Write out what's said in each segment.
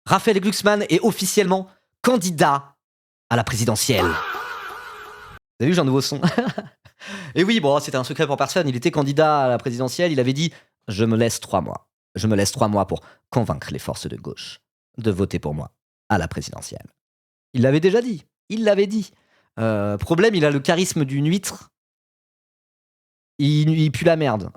Raphaël Glucksmann est officiellement candidat à la présidentielle. Vous avez vu, j'ai un nouveau son. Et oui, bon, c'était un secret pour personne. Il était candidat à la présidentielle. Il avait dit « Je me laisse 3 mois. Je me laisse 3 mois pour convaincre les forces de gauche de voter pour moi à la présidentielle. » Il l'avait déjà dit. Il l'avait dit. Problème, il a le charisme d'une huître. Il pue la merde.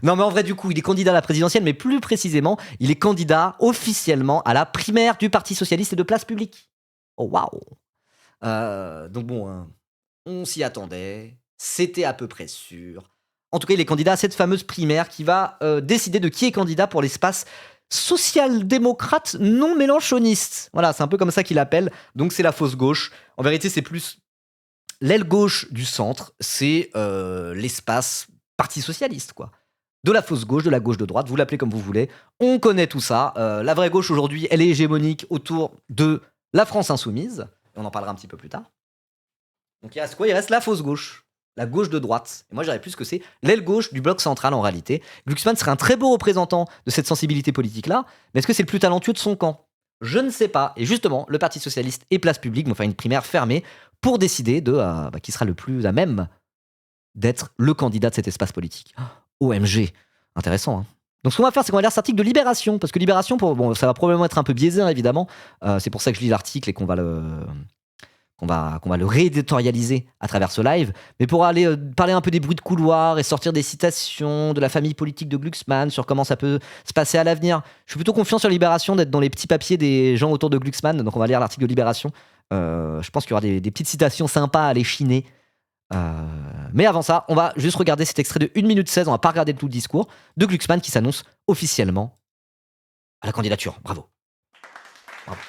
Non, mais en vrai, du coup, il est candidat à la présidentielle, mais plus précisément, il est candidat officiellement à la primaire du Parti Socialiste et de Place Publique. Oh, waouh! Donc bon, hein, on s'y attendait, c'était à peu près sûr. En tout cas, il est candidat à cette fameuse primaire qui va décider de qui est candidat pour l'espace social-démocrate non mélanchoniste. Voilà, c'est un peu comme ça qu'il l'appelle. Donc c'est la fausse gauche. En vérité, c'est plus l'aile gauche du centre, c'est l'espace Parti Socialiste, quoi. De la fausse gauche, de la gauche de droite, vous l'appelez comme vous voulez. On connaît tout ça. La vraie gauche aujourd'hui, elle est hégémonique autour de la France insoumise. On en parlera un petit peu plus tard. Donc il reste quoi? Il reste la fausse gauche, la gauche de droite. Et moi, je dirais plus que c'est l'aile gauche du bloc central en réalité. Glucksmann serait un très beau représentant de cette sensibilité politique-là, mais est-ce que c'est le plus talentueux de son camp? Je ne sais pas. Et justement, le Parti Socialiste et Place Publique vont faire une primaire fermée pour décider de qui sera le plus à même d'être le candidat de cet espace politique. OMG, intéressant, hein. Donc ce qu'on va faire, c'est qu'on va lire cet article de Libération, parce que Libération, ça va probablement être un peu biaisé, hein, évidemment. C'est pour ça que je lis l'article et qu'on va le rééditorialiser à travers ce live. Mais pour aller parler un peu des bruits de couloir et sortir des citations de la famille politique de Glucksmann sur comment ça peut se passer à l'avenir, je suis plutôt confiant sur Libération d'être dans les petits papiers des gens autour de Glucksmann. Donc on va lire l'article de Libération. Je pense qu'il y aura des petites citations sympas à aller chiner. Mais avant ça, on va juste regarder cet extrait de 1 minute 16, on va pas regarder tout le discours, de Glucksmann qui s'annonce officiellement à la candidature. Bravo. Bravo.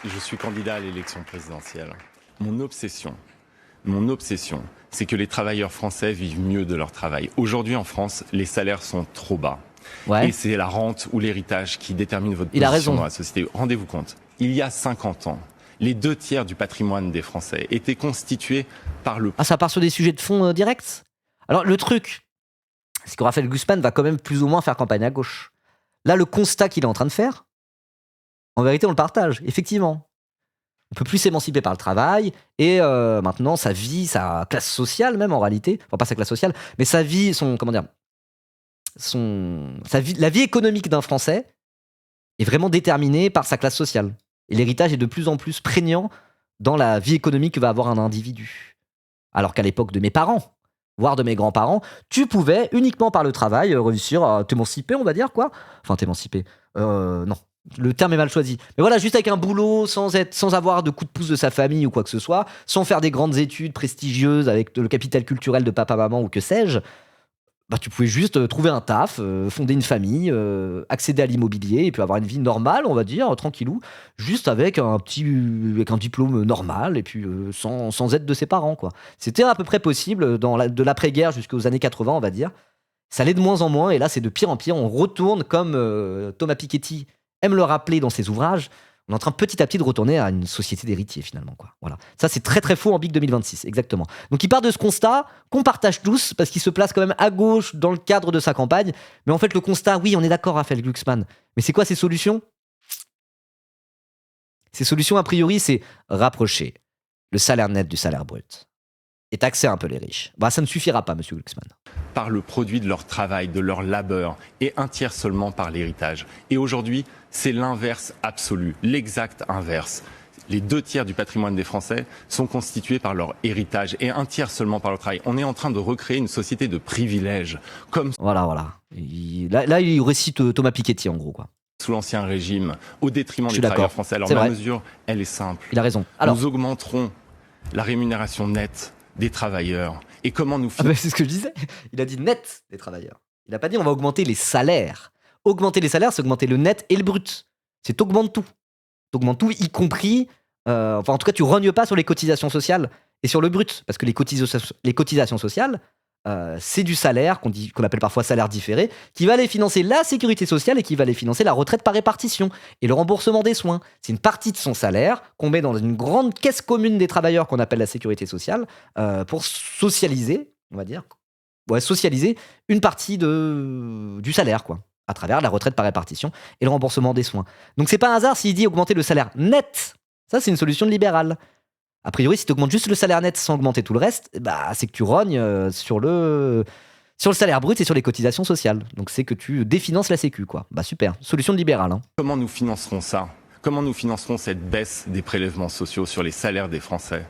Je suis candidat à l'élection présidentielle. Mon obsession, c'est que les travailleurs français vivent mieux de leur travail. Aujourd'hui, en France, les salaires sont trop bas. Ouais. Et c'est la rente ou l'héritage qui détermine votre Il a position raison. dans la société. Rendez-vous compte, il y a 50 ans, les 2/3 du patrimoine des Français étaient constitués par le... Ah, ça part sur des sujets de fond directs? Alors, le truc, c'est que Raphaël Glucksmann va quand même plus ou moins faire campagne à gauche. Là, le constat qu'il est en train de faire, en vérité, on le partage, effectivement. On peut plus s'émanciper par le travail, et maintenant, sa vie, sa classe sociale même, en réalité, enfin pas sa classe sociale, mais sa vie, la vie économique d'un Français est vraiment déterminée par sa classe sociale. Et l'héritage est de plus en plus prégnant dans la vie économique que va avoir un individu. Alors qu'à l'époque de mes parents, voire de mes grands-parents, tu pouvais uniquement par le travail réussir à t'émanciper, on va dire, quoi. Enfin, t'émanciper. Non, le terme est mal choisi. Mais voilà, juste avec un boulot, sans avoir de coup de pouce de sa famille ou quoi que ce soit, sans faire des grandes études prestigieuses avec le capital culturel de papa-maman ou que sais-je, bah, tu pouvais juste trouver un taf, fonder une famille, accéder à l'immobilier et puis avoir une vie normale, on va dire, tranquillou, juste avec un diplôme normal et puis sans aide de ses parents, quoi. C'était à peu près possible de l'après-guerre jusqu'aux années 80, on va dire. Ça l'est de moins en moins et là, c'est de pire en pire. On retourne, comme Thomas Piketty aime le rappeler dans ses ouvrages, on est en train petit à petit de retourner à une société d'héritiers finalement, quoi. Voilà. Ça, c'est très très faux en Big 2026, exactement. Donc il part de ce constat qu'on partage tous parce qu'il se place quand même à gauche dans le cadre de sa campagne. Mais en fait, le constat, oui, on est d'accord, Raphaël Glucksmann. Mais c'est quoi ses solutions? Ses solutions, a priori, c'est rapprocher le salaire net du salaire brut et taxer un peu les riches. Bah, ça ne suffira pas, monsieur Glucksmann. Par le produit de leur travail, de leur labeur, et 1/3 seulement par l'héritage. Et aujourd'hui, c'est l'inverse absolu, l'exact inverse. Les 2/3 du patrimoine des Français sont constitués par leur héritage et 1/3 seulement par leur travail. On est en train de recréer une société de privilèges, comme Voilà. Là, il récite Thomas Piketty, en gros, quoi. sous l'Ancien Régime, au détriment Je des suis travailleurs d'accord. français. Alors C'est ma vrai. mesure, elle est simple. Il a raison. Alors, Nous augmenterons la rémunération nette des travailleurs. Et comment nous c'est ce que je disais. Il a dit net des travailleurs. Il n'a pas dit on va augmenter les salaires. Augmenter les salaires, c'est augmenter le net et le brut. C'est t'augmentes tout. T'augmentes tout, y compris... enfin, en tout cas, tu rognes pas sur les cotisations sociales et sur le brut. Parce que les cotisations sociales, c'est du salaire, qu'on appelle parfois salaire différé, qui va aller financer la sécurité sociale et qui va aller financer la retraite par répartition et le remboursement des soins. C'est une partie de son salaire qu'on met dans une grande caisse commune des travailleurs qu'on appelle la sécurité sociale pour socialiser, on va dire, socialiser une partie du salaire, quoi, à travers la retraite par répartition et le remboursement des soins. Donc c'est pas un hasard s'il dit augmenter le salaire net. Ça, c'est une solution de libéral. A priori, si tu augmentes juste le salaire net sans augmenter tout le reste, bah, c'est que tu rognes sur le salaire brut et sur les cotisations sociales. Donc c'est que tu définances la sécu, quoi. Bah super, solution de libéral. Hein. Comment nous financerons ça ? Comment nous financerons cette baisse des prélèvements sociaux sur les salaires des Français ?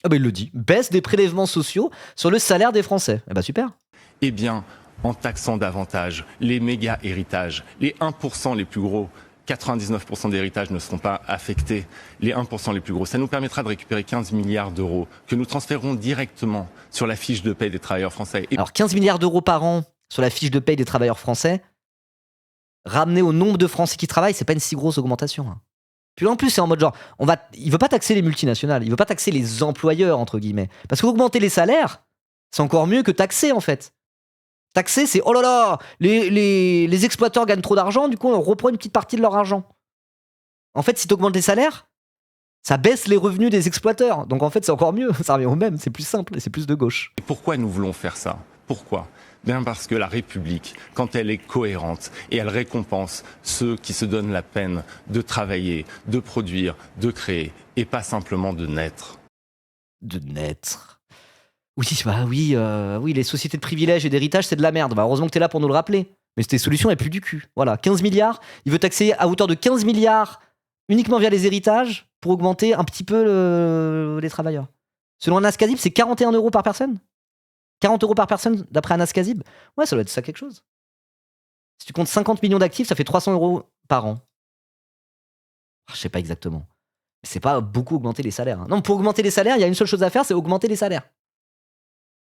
Ah bah il le dit, baisse des prélèvements sociaux sur le salaire des Français. Eh bah super. Eh bien, en taxant davantage les méga héritages, les 1% les plus gros. 99% des héritages ne seront pas affectés. Les 1% les plus gros, ça nous permettra de récupérer 15 milliards d'euros que nous transférerons directement sur la fiche de paie des travailleurs français. Alors 15 milliards d'euros par an sur la fiche de paie des travailleurs français, ramené au nombre de Français qui travaillent, c'est pas une si grosse augmentation. Hein. Puis en plus, c'est en mode genre, il veut pas taxer les multinationales, il veut pas taxer les employeurs, entre guillemets. Parce qu'augmenter les salaires, c'est encore mieux que taxer, en fait. Taxer, c'est oh là là, les exploiteurs gagnent trop d'argent, du coup on reprend une petite partie de leur argent. En fait, si tu augmentes les salaires, ça baisse les revenus des exploiteurs. Donc en fait, c'est encore mieux, ça revient au même, c'est plus simple et c'est plus de gauche. Et pourquoi nous voulons faire ça ? Pourquoi ? Bien parce que la République, quand elle est cohérente et elle récompense ceux qui se donnent la peine de travailler, de produire, de créer, et pas simplement de naître. De naître. Oui, bah oui, les sociétés de privilèges et d'héritage, c'est de la merde. Bah, heureusement que t'es là pour nous le rappeler. Mais tes solutions, elles puent du cul. Voilà, 15 milliards. Il veut taxer à hauteur de 15 milliards uniquement via les héritages pour augmenter un petit peu les travailleurs. Selon Anaskazib, c'est 41 € par personne. 40 € par personne d'après Anaskazib. Ouais, ça doit être ça quelque chose. Si tu comptes 50 millions d'actifs, ça fait 300 € par an. Je sais pas exactement. Mais c'est pas beaucoup augmenter les salaires. Hein. Non, pour augmenter les salaires, il y a une seule chose à faire, c'est augmenter les salaires.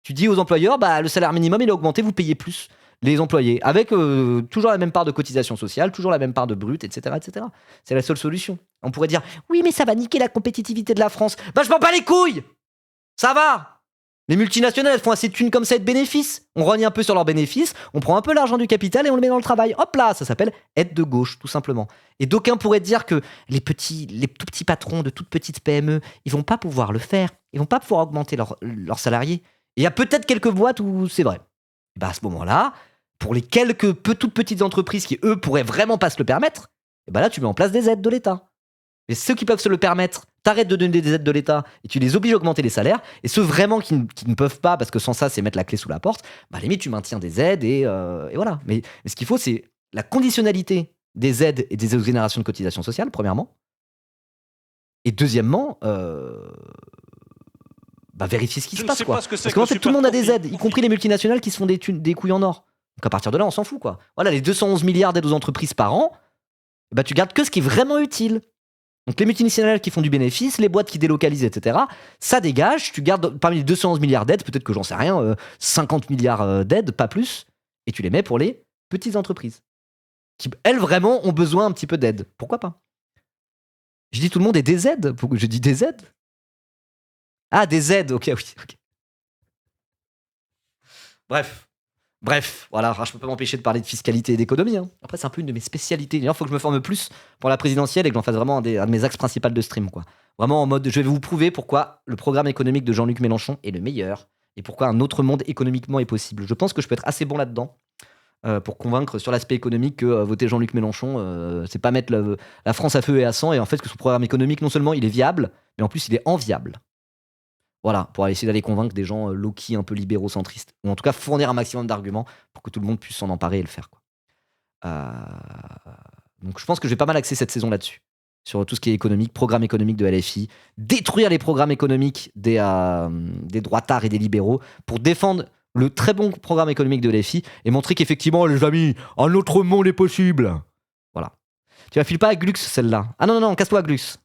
Tu dis aux employeurs, bah, le salaire minimum, il a augmenté, vous payez plus les employés. Avec toujours la même part de cotisation sociale, toujours la même part de brut, etc., etc. C'est la seule solution. On pourrait dire, oui, mais ça va niquer la compétitivité de la France. Bah, je m'en bats les couilles. Ça va. Les multinationales, elles font assez de thunes comme ça et de bénéfices. On rogne un peu sur leurs bénéfices, on prend un peu l'argent du capital et on le met dans le travail. Hop là, ça s'appelle aide de gauche, tout simplement. Et d'aucuns pourraient dire que les tout petits patrons de toutes petites PME, ils vont pas pouvoir le faire. Ils vont pas pouvoir augmenter leurs salariés. Et il y a peut-être quelques boîtes où c'est vrai. Et bah à ce moment-là, pour les quelques toutes petites entreprises qui, eux, pourraient vraiment pas se le permettre, et bah là, tu mets en place des aides de l'État. Et ceux qui peuvent se le permettre, t'arrêtes de donner des aides de l'État et tu les obliges à augmenter les salaires. Et ceux vraiment qui ne peuvent pas, parce que sans ça, c'est mettre la clé sous la porte, bah à la limite, tu maintiens des aides et voilà. Mais ce qu'il faut, c'est la conditionnalité des aides et des exonérations de cotisations sociales, premièrement. Et deuxièmement, vérifier ce qui se passe, quoi. Parce qu'en fait, tout le monde a des aides, y compris les multinationales qui se font des couilles en or. Donc à partir de là, on s'en fout, quoi. Voilà, les 211 milliards d'aides aux entreprises par an, bah tu gardes que ce qui est vraiment utile. Donc les multinationales qui font du bénéfice, les boîtes qui délocalisent, etc., ça dégage, tu gardes parmi les 211 milliards d'aides, peut-être que j'en sais rien, 50 milliards d'aides, pas plus, et tu les mets pour les petites entreprises. Qui, elles, vraiment, ont besoin un petit peu d'aide. Pourquoi pas ? Je dis tout le monde est des aides. Pourquoi je dis des aides ? Ah, des aides, ok, oui, ok. Bref, voilà, je peux pas m'empêcher de parler de fiscalité et d'économie. Hein. Après, c'est un peu une de mes spécialités. D'ailleurs, il faut que je me forme plus pour la présidentielle et que j'en fasse vraiment un de mes axes principaux de stream, quoi. Vraiment en mode, je vais vous prouver pourquoi le programme économique de Jean-Luc Mélenchon est le meilleur et pourquoi un autre monde économiquement est possible. Je pense que je peux être assez bon là-dedans pour convaincre sur l'aspect économique que voter Jean-Luc Mélenchon, c'est pas mettre la France à feu et à sang, et en fait que son programme économique, non seulement il est viable, mais en plus il est enviable. Voilà, pour essayer d'aller convaincre des gens low-key un peu libéraux-centristes. Ou en tout cas fournir un maximum d'arguments pour que tout le monde puisse s'en emparer et le faire, quoi. Donc je pense que je vais pas mal axer cette saison là-dessus. Sur tout ce qui est économique, programme économique de LFI. Détruire les programmes économiques des droitards et des libéraux pour défendre le très bon programme économique de LFI et montrer qu'effectivement, les amis, un autre monde est possible. Voilà. Tu la files pas à Glux, celle-là. Ah non, casse-toi à Glux.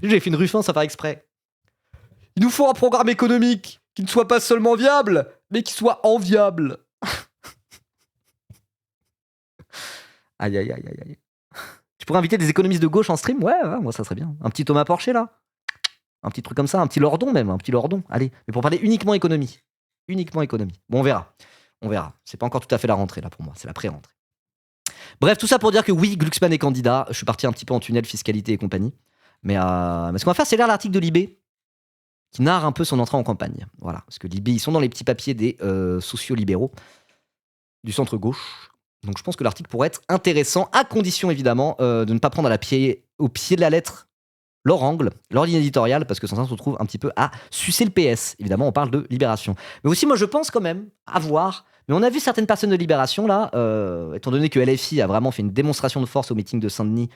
J'ai fait une Ruffin sans faire exprès. Il nous faut un programme économique qui ne soit pas seulement viable, mais qui soit enviable. Aïe. Tu pourrais inviter des économistes de gauche en stream ? Ouais, moi ça serait bien. Un petit Thomas Porcher là. Un petit truc comme ça, un petit Lordon même, un petit Lordon. Allez, mais pour parler uniquement économie. Uniquement économie. Bon, on verra. C'est pas encore tout à fait la rentrée là pour moi, c'est la pré-rentrée. Bref, tout ça pour dire que oui, Glucksmann est candidat. Je suis parti un petit peu en tunnel, fiscalité et compagnie. Mais ce qu'on va faire, c'est lire l'article de Libé. qui narre un peu son entrée en campagne. Voilà, parce que Libé, ils sont dans les petits papiers des sociaux-libéraux du centre-gauche. Donc je pense que l'article pourrait être intéressant, à condition évidemment de ne pas prendre au pied de la lettre leur angle, leur ligne éditoriale, parce que sans ça on se retrouve un petit peu à sucer le PS. Évidemment, on parle de Libération. Mais aussi, moi je pense quand même, à voir, mais on a vu certaines personnes de Libération, là, étant donné que LFI a vraiment fait une démonstration de force au meeting de Saint-Denis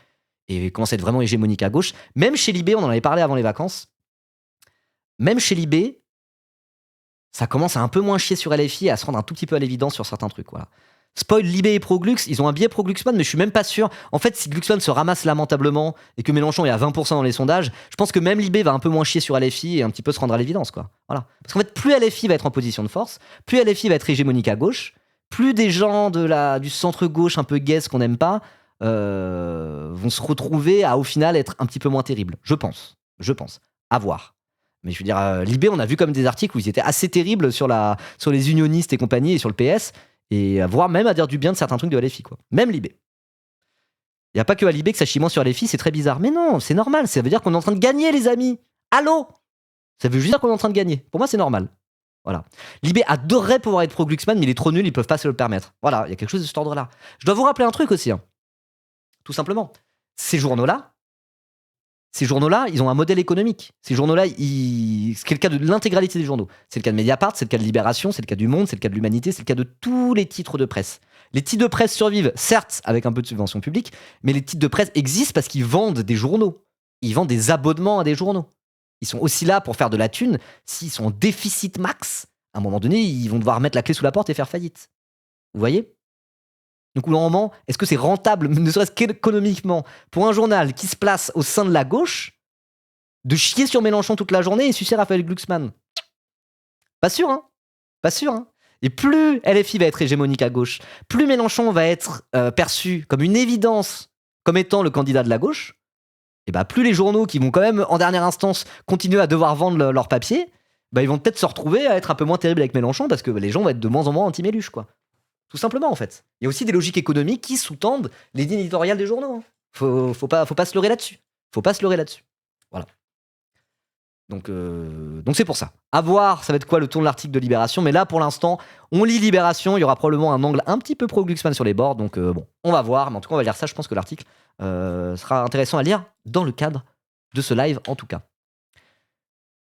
et commence à être vraiment hégémonique à gauche, même chez Libé, on en avait parlé avant les vacances, même chez Libé, ça commence à un peu moins chier sur LFI et à se rendre un tout petit peu à l'évidence sur certains trucs, voilà. Spoil, Libé et Pro-Glux, ils ont un biais Pro-Glucksmann, mais je suis même pas sûr. En fait, si Glucksmann se ramasse lamentablement et que Mélenchon est à 20% dans les sondages, je pense que même Libé va un peu moins chier sur LFI et un petit peu se rendre à l'évidence, quoi. Voilà. Parce qu'en fait, plus LFI va être en position de force, plus LFI va être hégémonique à gauche, plus des gens du centre-gauche un peu gaze qu'on n'aime pas vont se retrouver à, au final, être un petit peu moins terribles. Je pense. À voir. Mais je veux dire, Libé, on a vu comme des articles où ils étaient assez terribles sur les unionistes et compagnie et sur le PS. Et voire même à dire du bien de certains trucs de LFI, quoi. Même Libé. Il n'y a pas que à Libé que ça chie moins sur LFI, c'est très bizarre. Mais non, c'est normal, ça veut dire qu'on est en train de gagner, les amis. Allô? Ça veut juste dire qu'on est en train de gagner. Pour moi, c'est normal. Voilà. Libé adorerait pouvoir être pro-Glucksmann, mais il est trop nul, ils peuvent pas se le permettre. Voilà, il y a quelque chose de cet ordre-là. Je dois vous rappeler un truc aussi, hein. Tout simplement. Ces journaux-là, ils ont un modèle économique. Ces journaux-là, c'est le cas de l'intégralité des journaux. C'est le cas de Mediapart, c'est le cas de Libération, c'est le cas du Monde, c'est le cas de l'Humanité, c'est le cas de tous les titres de presse. Les titres de presse survivent, certes, avec un peu de subvention publique, mais les titres de presse existent parce qu'ils vendent des journaux. Ils vendent des abonnements à des journaux. Ils sont aussi là pour faire de la thune. S'ils sont en déficit max, à un moment donné, ils vont devoir mettre la clé sous la porte et faire faillite. Vous voyez ? Donc, au moment, est-ce que c'est rentable, ne serait-ce qu'économiquement, pour un journal qui se place au sein de la gauche, de chier sur Mélenchon toute la journée et sucer Raphaël Glucksmann? Pas sûr, hein. Pas sûr, hein. Et plus LFI va être hégémonique à gauche, plus Mélenchon va être perçu comme une évidence, comme étant le candidat de la gauche, et bah plus les journaux qui vont quand même, en dernière instance, continuer à devoir vendre leur papier, bah ils vont peut-être se retrouver à être un peu moins terribles avec Mélenchon parce que les gens vont être de moins en moins anti-Méluche, quoi. Tout simplement, en fait. Il y a aussi des logiques économiques qui sous-tendent les lignes éditoriales des journaux. Hein. Faut pas se leurrer là-dessus. Voilà. Donc c'est pour ça. À voir, ça va être quoi le ton de l'article de Libération. Mais là, pour l'instant, on lit Libération. Il y aura probablement un angle un petit peu pro-Glucksmann sur les bords. Donc bon, on va voir. Mais en tout cas, on va lire ça. Je pense que l'article sera intéressant à lire dans le cadre de ce live, en tout cas.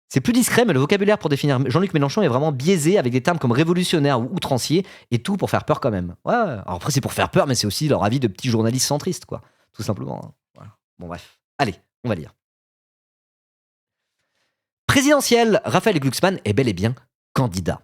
C'est plus discret, mais le vocabulaire pour définir Jean-Luc Mélenchon est vraiment biaisé avec des termes comme révolutionnaire ou outrancier, et tout pour faire peur quand même. Ouais. Alors après, c'est pour faire peur, mais c'est aussi leur avis de petits journalistes centristes, quoi. Tout simplement. Hein. Voilà. Bon, bref. Allez, on va lire. Présidentielle, Raphaël Glucksmann est bel et bien candidat.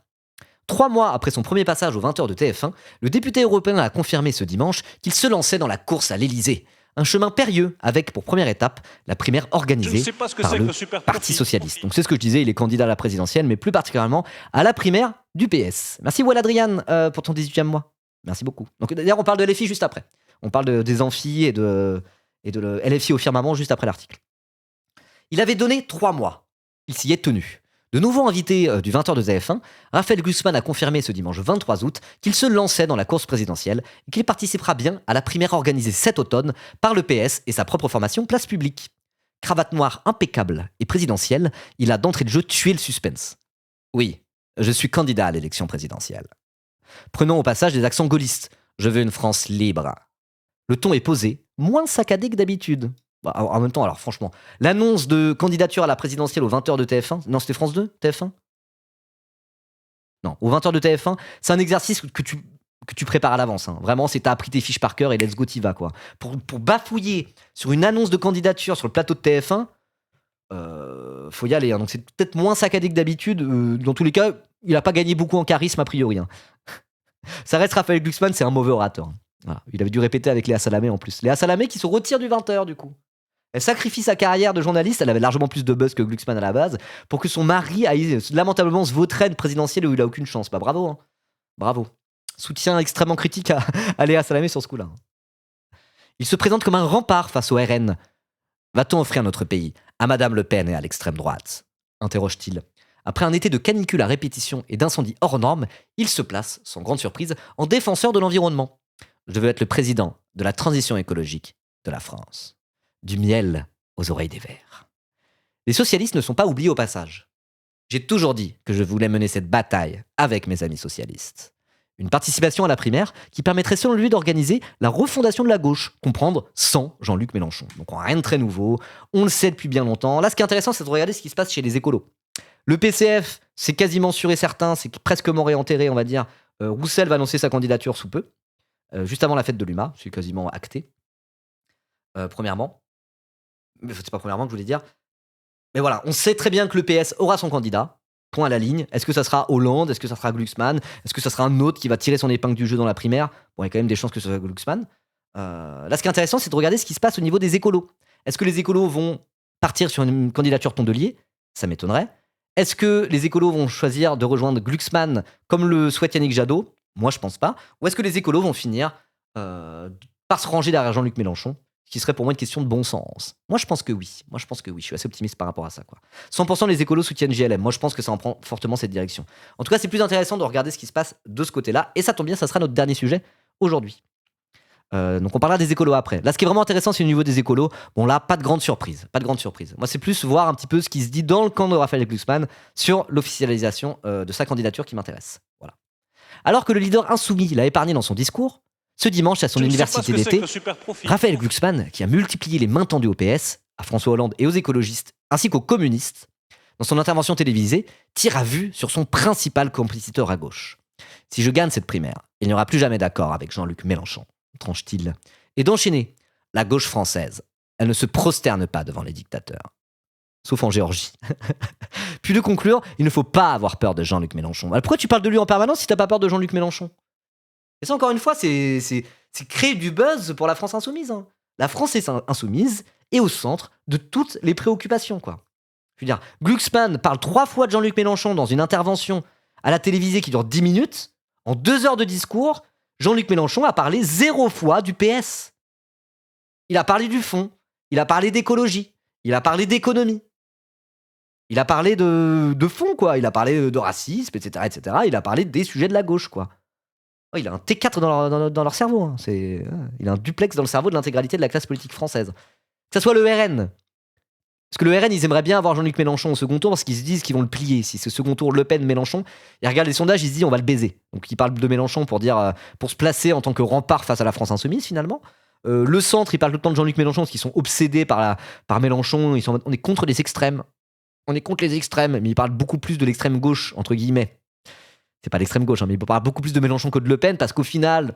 3 mois après son premier passage aux 20h de TF1, le député européen a confirmé ce dimanche qu'il se lançait dans la course à l'Élysée. Un chemin périlleux avec pour première étape la primaire organisée par le Parti Socialiste. Donc c'est ce que je disais, il est candidat à la présidentielle, mais plus particulièrement à la primaire du PS. Merci Walladrian pour ton 18e mois. Merci beaucoup. Donc d'ailleurs on parle de LFI juste après. On parle des amphis et de LFI au firmament juste après l'article. Il avait donné 3 mois. Il s'y est tenu. De nouveau invité du 20h de TF1, Raphaël Glucksmann a confirmé ce dimanche 23 août qu'il se lançait dans la course présidentielle et qu'il participera bien à la primaire organisée cet automne par le PS et sa propre formation Place Publique. Cravate noire impeccable et présidentielle, il a d'entrée de jeu tué le suspense. Oui, je suis candidat à l'élection présidentielle. Prenons au passage des accents gaullistes. Je veux une France libre. Le ton est posé, moins saccadé que d'habitude. Bah, en même temps, alors franchement, l'annonce de candidature à la présidentielle aux 20h de TF1, non c'était France 2, TF1 ? Non, aux 20h de TF1, c'est un exercice que tu prépares à l'avance. Hein. Vraiment, c'est t'as appris tes fiches par cœur et let's go t'y vas, quoi. Pour bafouiller sur une annonce de candidature sur le plateau de TF1, faut y aller. Hein. Donc c'est peut-être moins saccadé que d'habitude. Dans tous les cas, il a pas gagné beaucoup en charisme a priori. Hein. Ça reste Raphaël Glucksmann, c'est un mauvais orateur. Voilà. Il avait dû répéter avec Léa Salamé en plus. Léa Salamé qui se retire du 20h du coup. Elle sacrifie sa carrière de journaliste, elle avait largement plus de buzz que Glucksmann à la base, pour que son mari aille lamentablement se vautrer une présidentielle où il a aucune chance. Bah bravo, hein. Bravo. Soutien extrêmement critique à Léa Salamé sur ce coup-là. Il se présente comme un rempart face au RN. Va-t-on offrir notre pays à Madame Le Pen et à l'extrême droite ? Interroge-t-il. Après un été de canicule à répétition et d'incendies hors normes, il se place, sans grande surprise, en défenseur de l'environnement. Je veux être le président de la transition écologique de la France. Du miel aux oreilles des vers. Les socialistes ne sont pas oubliés au passage. J'ai toujours dit que je voulais mener cette bataille avec mes amis socialistes. Une participation à la primaire qui permettrait selon lui d'organiser la refondation de la gauche, comprendre sans Jean-Luc Mélenchon. Donc rien de très nouveau, on le sait depuis bien longtemps. Là, ce qui est intéressant, c'est de regarder ce qui se passe chez les écolos. Le PCF, c'est quasiment sûr et certain, c'est presque mort et enterré, on va dire. Roussel va annoncer sa candidature sous peu, juste avant la fête de l'UMA, c'est quasiment acté. Premièrement. Mais c'est pas premièrement que je voulais dire. Mais voilà, on sait très bien que le PS aura son candidat. Point à la ligne. Est-ce que ça sera Hollande? Est-ce que ça sera Glucksmann? Est-ce que ça sera un autre qui va tirer son épingle du jeu dans la primaire? Bon, il y a quand même des chances que ce soit Glucksmann. Là, ce qui est intéressant, c'est de regarder ce qui se passe au niveau des écolos. Est-ce que les écolos vont partir sur une candidature tondelier? Ça m'étonnerait. Est-ce que les écolos vont choisir de rejoindre Glucksmann comme le souhaite Yannick Jadot? Moi, je pense pas. Ou est-ce que les écolos vont finir par se ranger derrière Jean-Luc Mélenchon? Ce qui serait pour moi une question de bon sens. Moi, je pense que oui. Je suis assez optimiste par rapport à ça, quoi. 100% les écolos soutiennent JLM. Moi, je pense que ça en prend fortement cette direction. En tout cas, c'est plus intéressant de regarder ce qui se passe de ce côté-là. Et ça tombe bien, ça sera notre dernier sujet aujourd'hui. Donc, on parlera des écolos après. Là, ce qui est vraiment intéressant, c'est au niveau des écolos. Bon, là, pas de grande surprise. Moi, c'est plus voir un petit peu ce qui se dit dans le camp de Raphaël Glucksmann sur l'officialisation de sa candidature qui m'intéresse. Voilà. Alors que le leader insoumis l'a épargné dans son discours, ce dimanche, à son université d'été, Raphaël Glucksmann, qui a multiplié les mains tendues au PS, à François Hollande et aux écologistes, ainsi qu'aux communistes, dans son intervention télévisée, tire à vue sur son principal compétiteur à gauche. Si je gagne cette primaire, il n'y aura plus jamais d'accord avec Jean-Luc Mélenchon, tranche-t-il. Et d'enchaîner, la gauche française, elle ne se prosterne pas devant les dictateurs. Sauf en Géorgie. Puis de conclure, il ne faut pas avoir peur de Jean-Luc Mélenchon. Alors pourquoi tu parles de lui en permanence si t'as pas peur de Jean-Luc Mélenchon? Et ça, encore une fois, c'est créer du buzz pour la France insoumise. Hein. La France insoumise est au centre de toutes les préoccupations, quoi. Je veux dire, Glucksmann parle 3 fois de Jean-Luc Mélenchon dans une intervention à la télévisée qui dure 10 minutes. En 2 heures de discours, Jean-Luc Mélenchon a parlé 0 fois du PS. Il a parlé du fond, il a parlé d'écologie, il a parlé d'économie. Il a parlé de fond, quoi. Il a parlé de racisme, etc., etc. Il a parlé des sujets de la gauche, quoi. Oh, il a un T4 dans leur cerveau. Hein. Il a un duplex dans le cerveau de l'intégralité de la classe politique française. Que ça soit le RN. Parce que le RN, ils aimeraient bien avoir Jean-Luc Mélenchon au second tour parce qu'ils se disent qu'ils vont le plier. Si c'est second tour Le Pen-Mélenchon, ils regardent les sondages, ils se disent on va le baiser. Donc ils parlent de Mélenchon pour se placer en tant que rempart face à la France insoumise finalement. Le centre, ils parlent tout le temps de Jean-Luc Mélenchon parce qu'ils sont obsédés par Mélenchon. On est contre les extrêmes. On est contre les extrêmes, mais ils parlent beaucoup plus de l'extrême gauche, entre guillemets. C'est pas l'extrême gauche, hein, mais il parle beaucoup plus de Mélenchon que de Le Pen, parce qu'au final,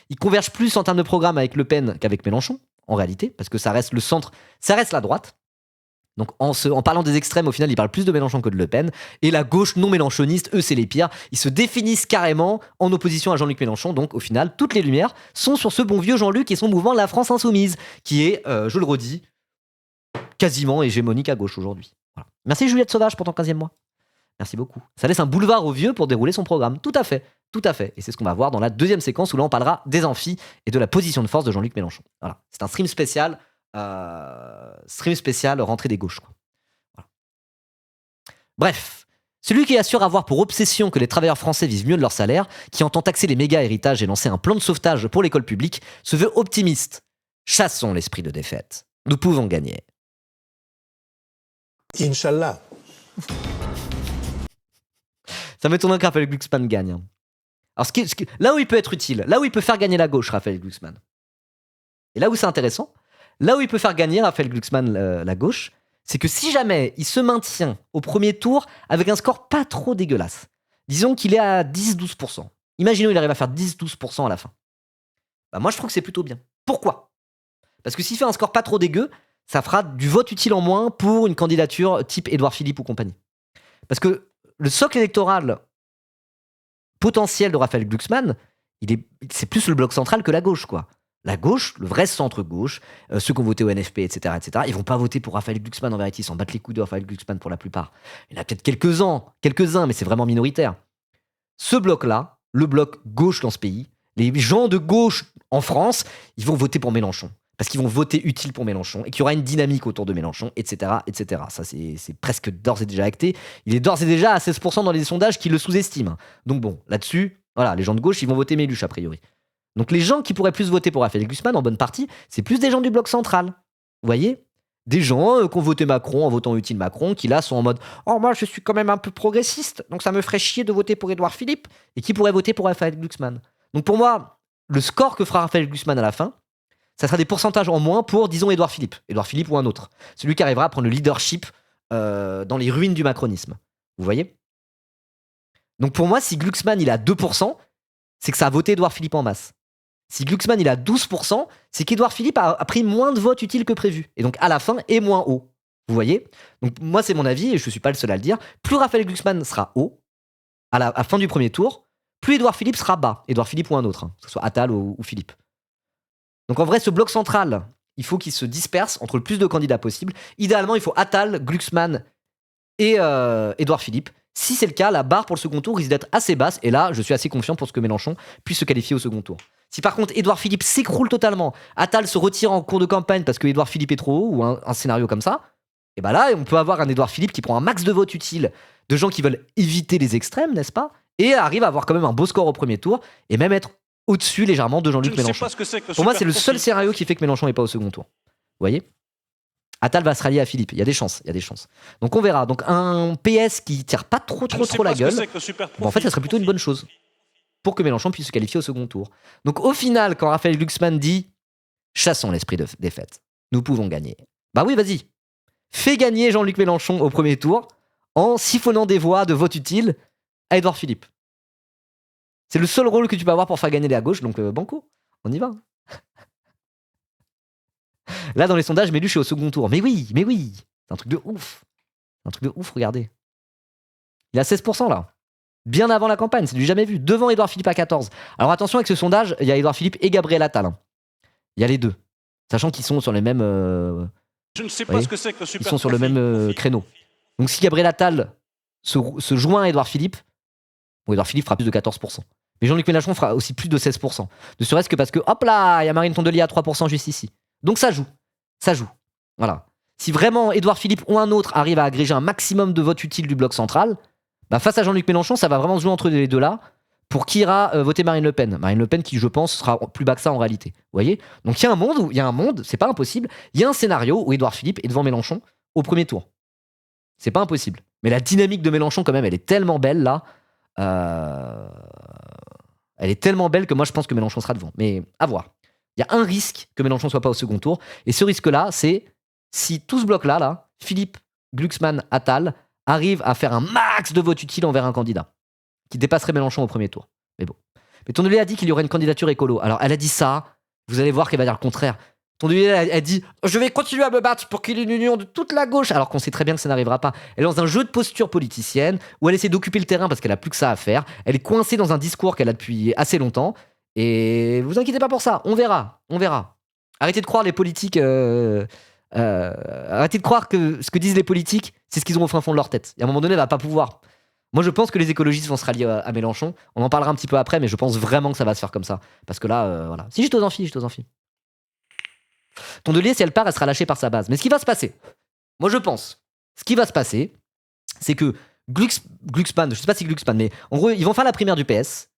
ils convergent plus en termes de programme avec Le Pen qu'avec Mélenchon, en réalité, parce que ça reste le centre, ça reste la droite. Donc en parlant des extrêmes, au final, ils parlent plus de Mélenchon que de Le Pen. Et la gauche non mélenchoniste, eux, c'est les pires. Ils se définissent carrément en opposition à Jean-Luc Mélenchon. Donc au final, toutes les lumières sont sur ce bon vieux Jean-Luc et son mouvement La France Insoumise, qui est, je le redis, quasiment hégémonique à gauche aujourd'hui. Voilà. Merci Juliette Sauvage pour ton 15e mois. Merci beaucoup. Ça laisse un boulevard au vieux pour dérouler son programme. Tout à fait. Et c'est ce qu'on va voir dans la deuxième séquence où là on parlera des amphis et de la position de force de Jean-Luc Mélenchon. Voilà. C'est un stream spécial rentrée des gauches. Quoi. Voilà. Bref, celui qui assure avoir pour obsession que les travailleurs français vivent mieux de leur salaire, qui entend taxer les méga héritages et lancer un plan de sauvetage pour l'école publique, se veut optimiste. Chassons l'esprit de défaite. Nous pouvons gagner. Inch'Allah. Ça m'étonnerait que Raphaël Glucksmann gagne. Hein. Alors, là où il peut être utile, là où il peut faire gagner la gauche, Raphaël Glucksmann, et là où c'est intéressant, là où il peut faire gagner Raphaël Glucksmann la gauche, c'est que si jamais il se maintient au premier tour avec un score pas trop dégueulasse, disons qu'il est à 10-12%, imaginons qu'il arrive à faire 10-12% à la fin, bah moi je trouve que c'est plutôt bien. Pourquoi ? Parce que s'il fait un score pas trop dégueu, ça fera du vote utile en moins pour une candidature type Édouard Philippe ou compagnie. Parce que le socle électoral potentiel de Raphaël Glucksmann, c'est plus le bloc central que la gauche, quoi. La gauche, le vrai centre-gauche, ceux qui ont voté au NFP, etc., ils vont pas voter pour Raphaël Glucksmann en vérité, ils s'en battent les couilles de Raphaël Glucksmann pour la plupart. Il y en a peut-être quelques-uns, mais c'est vraiment minoritaire. Ce bloc-là, le bloc gauche dans ce pays, les gens de gauche en France, ils vont voter pour Mélenchon. Parce qu'ils vont voter utile pour Mélenchon et qu'il y aura une dynamique autour de Mélenchon, etc., etc. Ça, c'est presque d'ores et déjà acté. Il est d'ores et déjà à 16% dans les sondages qui le sous-estiment. Donc bon, là-dessus, voilà, les gens de gauche, ils vont voter Méluche, a priori. Donc les gens qui pourraient plus voter pour Raphaël Glucksmann, en bonne partie, c'est plus des gens du bloc central. Vous voyez ? des gens qui ont voté Macron en votant utile Macron, qui là sont en mode « Oh, moi je suis quand même un peu progressiste, donc ça me ferait chier de voter pour Édouard Philippe », et qui pourrait voter pour Raphaël Glucksmann. Donc pour moi, le score que fera Raphaël Glucksmann à la fin, ça sera des pourcentages en moins pour, disons, Édouard Philippe ou un autre. Celui qui arrivera à prendre le leadership dans les ruines du macronisme. Vous voyez? Donc pour moi, si Glucksmann il a 2%, c'est que ça a voté Édouard Philippe en masse. Si Glucksmann il a 12%, c'est qu'Édouard Philippe a pris moins de votes utiles que prévu. Et donc à la fin, est moins haut. Vous voyez? Donc moi, c'est mon avis, et je ne suis pas le seul à le dire. Plus Raphaël Glucksmann sera haut, à la fin du premier tour, plus Édouard Philippe sera bas. Édouard Philippe ou un autre, que ce soit Attal ou Philippe. Donc en vrai, ce bloc central, il faut qu'il se disperse entre le plus de candidats possible. Idéalement, il faut Attal, Glucksmann et Édouard Philippe. Si c'est le cas, la barre pour le second tour risque d'être assez basse. Et là, je suis assez confiant pour ce que Mélenchon puisse se qualifier au second tour. Si par contre Édouard Philippe s'écroule totalement, Attal se retire en cours de campagne parce que Édouard Philippe est trop haut, ou un scénario comme ça, et ben là, on peut avoir un Édouard Philippe qui prend un max de votes utiles de gens qui veulent éviter les extrêmes, n'est-ce pas? Et arrive à avoir quand même un beau score au premier tour, et même être au-dessus légèrement de Jean-Luc Mélenchon. Pour moi, c'est le seul scénario qui fait que Mélenchon n'est pas au second tour. Vous voyez? Attal va se rallier à Philippe. Il y a des chances. Donc on verra. Donc un PS qui tire pas trop la gueule, en fait, ça serait plutôt une bonne chose pour que Mélenchon puisse se qualifier au second tour. Donc au final, quand Raphaël Glucksmann dit « Chassons l'esprit de défaite, nous pouvons gagner », bah oui, vas-y. Fais gagner Jean-Luc Mélenchon au premier tour en siphonnant des voix de vote utile à Édouard Philippe. C'est le seul rôle que tu peux avoir pour faire gagner la gauche, donc banco, on y va. Là, dans les sondages, Méluche est au second tour. Mais oui, c'est un truc de ouf. Regardez. Il est à 16% là. Bien avant la campagne, c'est du jamais vu. Devant Édouard Philippe à 14. Alors attention avec ce sondage, il y a Édouard Philippe et Gabriel Attal. Il y a les deux. Sachant qu'ils sont sur les mêmes... Je ne sais pas ce que c'est que le super ils sont sur le même créneau. Donc si Gabriel Attal se joint à Édouard Philippe, bon, Édouard Philippe fera plus de 14%. Mais Jean-Luc Mélenchon fera aussi plus de 16%. Ne serait-ce que parce que, hop là, il y a Marine Tondelier à 3% juste ici. Donc ça joue. Voilà. Si vraiment Édouard Philippe ou un autre arrive à agréger un maximum de votes utiles du bloc central, bah face à Jean-Luc Mélenchon, ça va vraiment se jouer entre les deux là, pour qui ira voter Marine Le Pen. Marine Le Pen qui, je pense, sera plus bas que ça en réalité. Vous voyez? Donc il y a un monde, c'est pas impossible, il y a un scénario où Édouard Philippe est devant Mélenchon au premier tour. C'est pas impossible. Mais la dynamique de Mélenchon, quand même, elle est tellement belle là. Elle est tellement belle que moi je pense que Mélenchon sera devant. Mais à voir. Il y a un risque que Mélenchon soit pas au second tour. Et ce risque-là, c'est si tout ce bloc-là, Philippe, Glucksmann, Attal, arrive à faire un max de votes utiles envers un candidat qui dépasserait Mélenchon au premier tour. Mais bon. Mais Tondelier a dit qu'il y aurait une candidature écolo. Alors elle a dit ça, vous allez voir qu'elle va dire le contraire. Tondelier a dit « Je vais continuer à me battre pour qu'il y ait une union de toute la gauche », alors qu'on sait très bien que ça n'arrivera pas. Elle est dans un jeu de posture politicienne où elle essaie d'occuper le terrain parce qu'elle a plus que ça à faire. Elle est coincée dans un discours qu'elle a depuis assez longtemps. Et vous inquiétez pas pour ça, on verra. Arrêtez de croire les politiques... arrêtez de croire que ce que disent les politiques, c'est ce qu'ils ont au fin fond de leur tête. Et à un moment donné, elle va pas pouvoir. Moi, je pense que les écologistes vont se rallier à Mélenchon. On en parlera un petit peu après, mais je pense vraiment que ça va se faire comme ça. Parce que là, voilà. Si je t'ose en fille. Tondelier, si elle part, elle sera lâchée par sa base. Mais ce qui va se passer, moi je pense, c'est que Glucksmann, je sais pas si Glucksmann, mais en gros, ils vont faire la primaire du PS.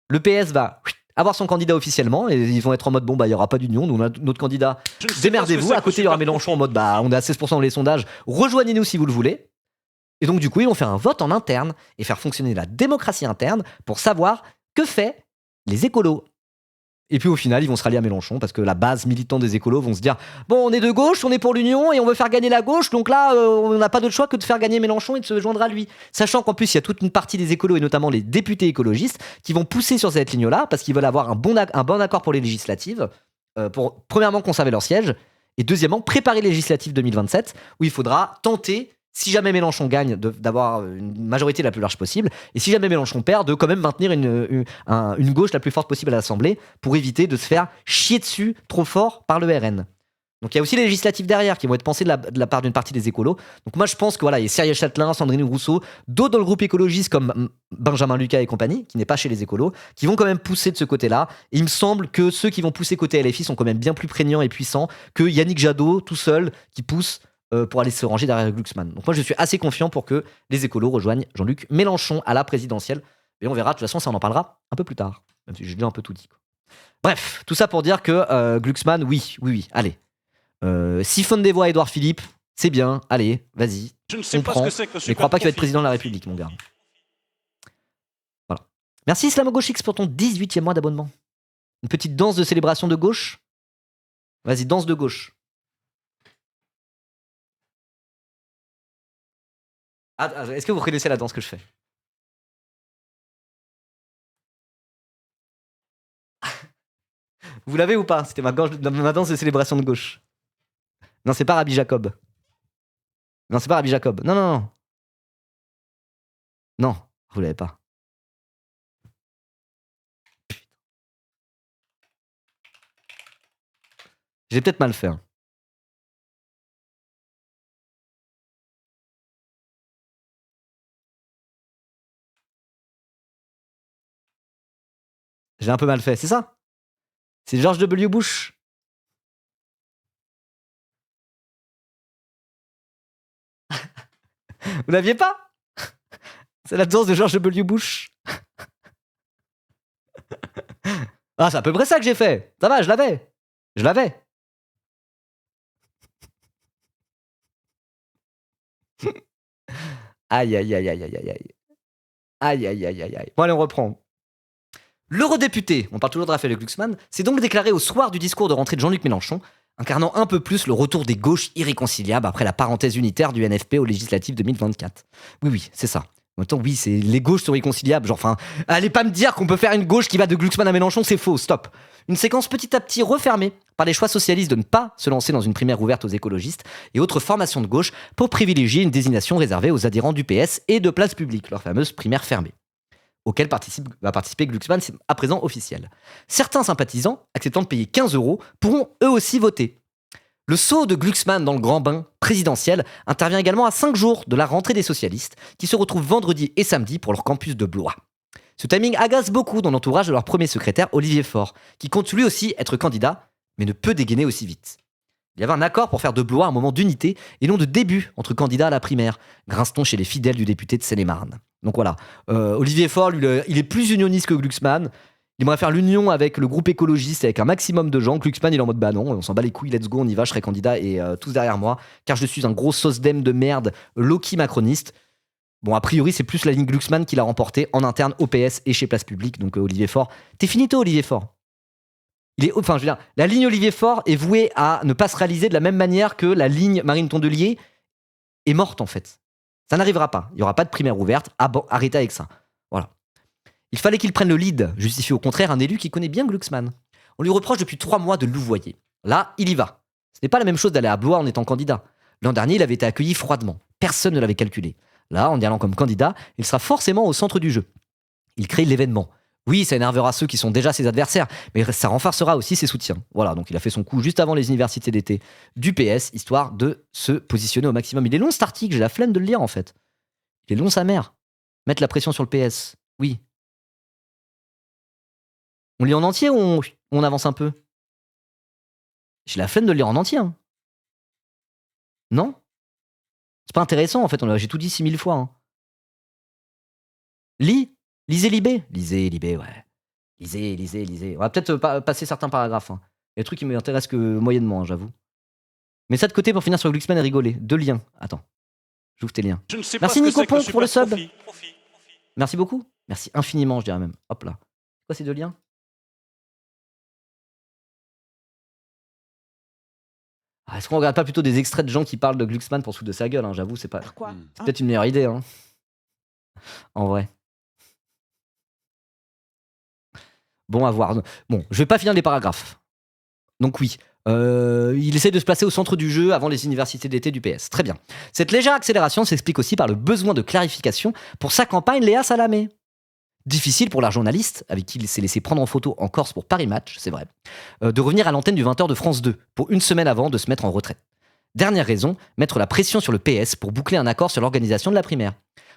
Le PS va avoir son candidat officiellement et ils vont être en mode bon, bah, il n'y aura pas d'union. Nous, on a notre candidat, démerdez-vous. À côté, il y aura Mélenchon en mode bah, on est à 16% dans les sondages. Rejoignez-nous si vous le voulez. Et donc, du coup, ils vont faire un vote en interne et faire fonctionner la démocratie interne pour savoir que fait les écolos. Et puis au final, ils vont se rallier à Mélenchon parce que la base militante des écolos vont se dire bon, on est de gauche, on est pour l'union et on veut faire gagner la gauche, donc là, on n'a pas d'autre choix que de faire gagner Mélenchon et de se joindre à lui. Sachant qu'en plus, il y a toute une partie des écolos et notamment les députés écologistes qui vont pousser sur cette ligne-là parce qu'ils veulent avoir un bon accord pour les législatives, pour premièrement conserver leur siège et deuxièmement préparer les législatives 2027 où il faudra tenter, si jamais Mélenchon gagne, d'avoir une majorité la plus large possible, et si jamais Mélenchon perd, de quand même maintenir une gauche la plus forte possible à l'Assemblée pour éviter de se faire chier dessus trop fort par le RN. Donc il y a aussi les législatives derrière qui vont être pensées de la part d'une partie des écolos. Donc moi je pense que voilà, il y a Cyrielle Châtelain, Sandrine Rousseau, d'autres dans le groupe écologiste comme Benjamin Lucas et compagnie, qui n'est pas chez les écolos, qui vont quand même pousser de ce côté-là. Et il me semble que ceux qui vont pousser côté LFI sont quand même bien plus prégnants et puissants que Yannick Jadot tout seul qui pousse pour aller se ranger derrière Glucksmann. Donc moi je suis assez confiant pour que les écolos rejoignent Jean-Luc Mélenchon à la présidentielle. Et on verra, de toute façon ça on en parlera un peu plus tard. Même si j'ai déjà un peu tout dit. Bref, tout ça pour dire que Glucksmann, oui, allez. Siphonne des voix à Édouard Philippe, c'est bien, allez, vas-y. Je ne sais On pas prend. ce que c'est que le Mais crois pas que tu vas être super président de la profit. République, mon gars. Voilà. Merci Islamo-Gauchix pour ton 18e mois d'abonnement. Une petite danse de célébration de gauche. Vas-y, danse de gauche. Ah, est-ce que vous reconnaissez la danse que je fais? Vous l'avez ou pas? C'était ma danse de célébration de gauche. Non, c'est pas Rabbi Jacob. Non, c'est pas Rabbi Jacob. Non, non, non. Non, vous l'avez pas. Putain. J'ai peut-être mal fait. Hein. J'ai un peu mal fait, c'est ça? C'est George W. Bush. Vous l'aviez pas? C'est la danse de George W. Bush. Ah, c'est à peu près ça que j'ai fait. Ça va, je l'avais. Je l'avais. Aïe, aïe, aïe, aïe, aïe, aïe, aïe. Aïe, aïe, aïe, aïe, aïe. Bon, allez, on reprend. L'eurodéputé, on parle toujours de Raphaël Glucksmann, s'est donc déclaré au soir du discours de rentrée de Jean-Luc Mélenchon, incarnant un peu plus le retour des gauches irréconciliables après la parenthèse unitaire du NFP aux législatives 2024. Oui, oui, c'est ça. En même temps, oui, c'est les gauches sont réconciliables. Genre, enfin, allez pas me dire qu'on peut faire une gauche qui va de Glucksmann à Mélenchon, c'est faux, stop. Une séquence petit à petit refermée par les choix socialistes de ne pas se lancer dans une primaire ouverte aux écologistes et autres formations de gauche pour privilégier une désignation réservée aux adhérents du PS et de Place Publique, leur fameuse primaire fermée, auquel va participer Glucksmann, c'est à présent officiel. Certains sympathisants, acceptant de payer 15 €, pourront eux aussi voter. Le saut de Glucksmann dans le grand bain présidentiel intervient également à 5 jours de la rentrée des socialistes, qui se retrouvent vendredi et samedi pour leur campus de Blois. Ce timing agace beaucoup dans l'entourage de leur premier secrétaire, Olivier Faure, qui compte lui aussi être candidat, mais ne peut dégainer aussi vite. Il y avait un accord pour faire de Blois un moment d'unité et non de début entre candidats à la primaire, grince-t-on chez les fidèles du député de Seine-et-Marne. Donc voilà, Olivier Faure, lui, il est plus unioniste que Glucksmann. Il aimerait faire l'union avec le groupe écologiste avec un maximum de gens. Glucksmann, il est en mode bah non, on s'en bat les couilles, let's go, on y va, je serai candidat et tous derrière moi, car je suis un gros sosdem de merde, low-key macroniste. Bon, a priori, c'est plus la ligne Glucksmann qui l'a remporté en interne au PS et chez Place Publique. Donc Olivier Faure, t'es finito, Olivier Faure. Enfin, je veux dire, la ligne Olivier Faure est vouée à ne pas se réaliser de la même manière que la ligne Marine Tondelier est morte en fait. Ça n'arrivera pas. Il n'y aura pas de primaire ouverte. Arrêtez avec ça. Voilà. Il fallait qu'il prenne le lead, justifie au contraire un élu qui connaît bien Glucksmann. On lui reproche depuis 3 mois de louvoyer. Là, il y va. Ce n'est pas la même chose d'aller à Blois en étant candidat. L'an dernier, il avait été accueilli froidement. Personne ne l'avait calculé. Là, en y allant comme candidat, il sera forcément au centre du jeu. Il crée l'événement. Oui, ça énervera ceux qui sont déjà ses adversaires, mais ça renforcera aussi ses soutiens. Voilà, donc il a fait son coup juste avant les universités d'été du PS, histoire de se positionner au maximum. Il est long cet article, j'ai la flemme de le lire en fait. Il est long sa mère. Mettre la pression sur le PS. Oui. On lit en entier ou on avance un peu? J'ai la flemme de le lire en entier. Hein. Non? C'est pas intéressant en fait, j'ai tout dit 6000 fois. Hein. Lisez Libé. Lisez Libé, ouais. Lisez. On va peut-être passer certains paragraphes. Hein. Il y a des trucs qui m'intéressent que moyennement, hein, j'avoue. Mais ça de côté pour finir sur Glucksmann et rigoler. 2 liens. Attends. J'ouvre tes liens. Je ne sais Merci pas Nico ce que c'est Pont pour le super sub. profit. Merci beaucoup. Merci infiniment, je dirais même. Hop là. C'est quoi ces 2 liens? Est-ce qu'on regarde pas plutôt des extraits de gens qui parlent de Glucksmann pour se foutre de sa gueule, hein, j'avoue, c'est peut-être une meilleure idée. Hein. En vrai. Bon, à voir. Bon, je vais pas finir les paragraphes. Donc oui, il essaie de se placer au centre du jeu avant les universités d'été du PS. Très bien. Cette légère accélération s'explique aussi par le besoin de clarification pour sa campagne Léa Salamé. Difficile pour la journaliste, avec qui il s'est laissé prendre en photo en Corse pour Paris Match, c'est vrai, de revenir à l'antenne du 20h de France 2, pour une semaine avant de se mettre en retraite. Dernière raison, mettre la pression sur le PS pour boucler un accord sur l'organisation de la primaire.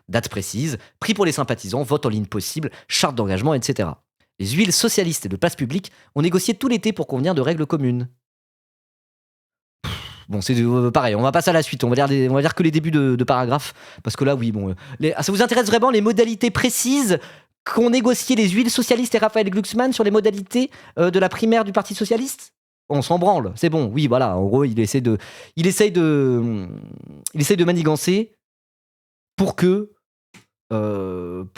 Date précise, prix pour les sympathisants, vote en ligne possible, charte d'engagement, etc. Les huiles socialistes et de Place Publique ont négocié tout l'été pour convenir de règles communes. Bon, c'est pareil, on va passer à la suite, on va dire que les débuts de paragraphes, parce que là, oui, bon, ça vous intéresse vraiment les modalités précises qu'ont négocié les huiles socialistes et Raphaël Glucksmann sur les modalités de la primaire du Parti Socialiste? On s'en branle, c'est bon. Oui, voilà. En gros, il essaie de manigancer pour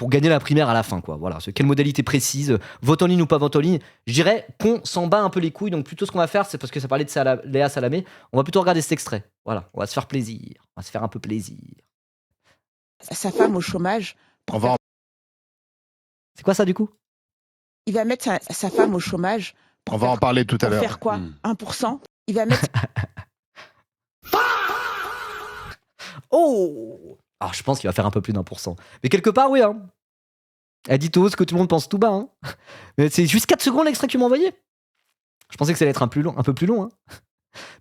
gagner la primaire à la fin, quoi. Voilà. Quelle modalité précise, vote en ligne ou pas vote en ligne. Je dirais qu'on s'en bat un peu les couilles. Donc plutôt ce qu'on va faire, c'est parce que ça parlait de Léa Salamé, on va plutôt regarder cet extrait. Voilà, on va se faire plaisir. On va se faire un peu plaisir. Sa femme au chômage. C'est quoi ça du coup? Il va mettre sa femme au chômage. On va en parler tout à l'heure. Pour faire quoi 1%. Il va mettre... Oh! Alors je pense qu'il va faire un peu plus d'1%. Mais quelque part, oui, hein. Elle dit tout haut ce que tout le monde pense tout bas, hein. Mais c'est juste 4 secondes l'extrait que tu m'as envoyé. Je pensais que ça allait être un peu plus long, hein.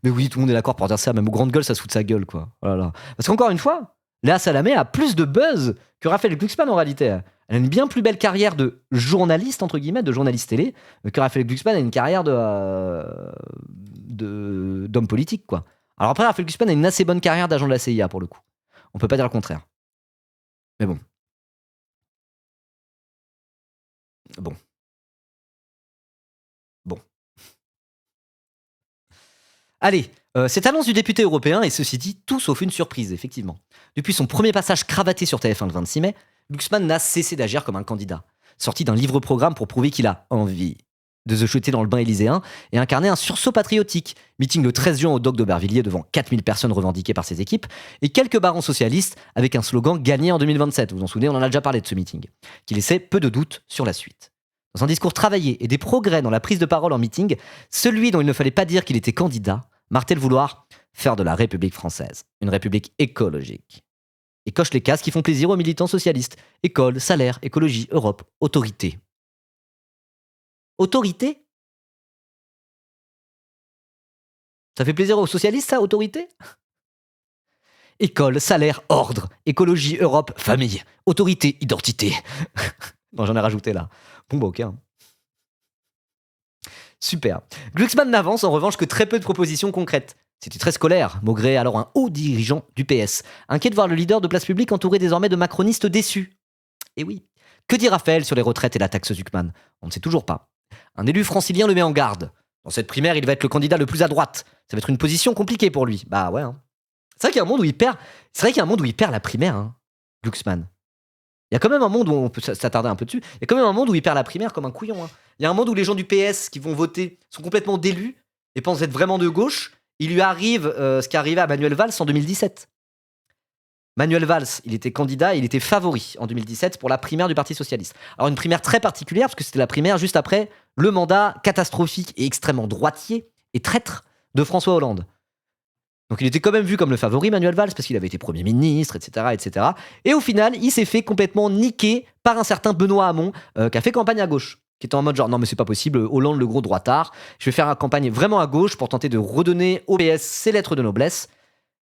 Mais oui, tout le monde est d'accord pour dire ça, même aux grandes gueules, ça se fout de sa gueule, quoi. Voilà. Parce qu'encore une fois, Léa Salamé a plus de buzz que Raphaël Glucksmann en réalité. Elle a une bien plus belle carrière de journaliste, entre guillemets, de journaliste télé, que Raphaël Glucksmann a une carrière d'homme politique, quoi. Alors après, Raphaël Glucksmann a une assez bonne carrière d'agent de la CIA, pour le coup. On peut pas dire le contraire. Mais bon. Bon. Allez, cette annonce du député européen est ceci dit tout sauf une surprise, effectivement. Depuis son premier passage cravaté sur TF1 le 26 mai, Glucksmann n'a cessé d'agir comme un candidat, sorti d'un livre-programme pour prouver qu'il a envie de se jeter dans le bain élyséen et incarner un sursaut patriotique. Meeting le 13 juin au Dock d'Aubervilliers devant 4000 personnes revendiquées par ses équipes et quelques barons socialistes avec un slogan gagné en 2027. Vous vous en souvenez, on en a déjà parlé de ce meeting, qui laissait peu de doutes sur la suite. Dans un discours travaillé et des progrès dans la prise de parole en meeting, celui dont il ne fallait pas dire qu'il était candidat martèle vouloir faire de la République française une république écologique. Et coche les cases qui font plaisir aux militants socialistes. École, salaire, écologie, Europe, autorité. Autorité? Ça fait plaisir aux socialistes, ça, autorité? École, salaire, ordre, écologie, Europe, famille, autorité, identité. Non, j'en ai rajouté là. Bon, bah ok. Hein. Super. Glucksmann n'avance en revanche que très peu de propositions concrètes. C'était très scolaire, maugré alors un haut dirigeant du PS, inquiet de voir le leader de Place Publique entouré désormais de macronistes déçus. Et oui. Que dit Raphaël sur les retraites et la taxe Zuckman? On ne sait toujours pas. Un élu francilien le met en garde. Dans cette primaire, il va être le candidat le plus à droite. Ça va être une position compliquée pour lui. Bah ouais. Hein. C'est vrai qu'il y a un monde où il perd. C'est vrai qu'il y a un monde où il perd la primaire, hein, Glucksmann. Il y a quand même un monde où on peut s'attarder un peu dessus. Il y a quand même un monde où il perd la primaire comme un couillon. Hein. Il y a un monde où les gens du PS qui vont voter sont complètement délus et pensent être vraiment de gauche. Il lui arrive ce qui est arrivé à Manuel Valls en 2017. Manuel Valls, il était candidat, il était favori en 2017 pour la primaire du Parti Socialiste. Alors une primaire très particulière parce que c'était la primaire juste après le mandat catastrophique et extrêmement droitier et traître de François Hollande. Donc il était quand même vu comme le favori, Manuel Valls, parce qu'il avait été Premier ministre, etc., etc. Et au final, il s'est fait complètement niquer par un certain Benoît Hamon, qui a fait campagne à gauche, qui était en mode genre, non mais c'est pas possible, Hollande le gros droitard, je vais faire une campagne vraiment à gauche pour tenter de redonner au PS ses lettres de noblesse.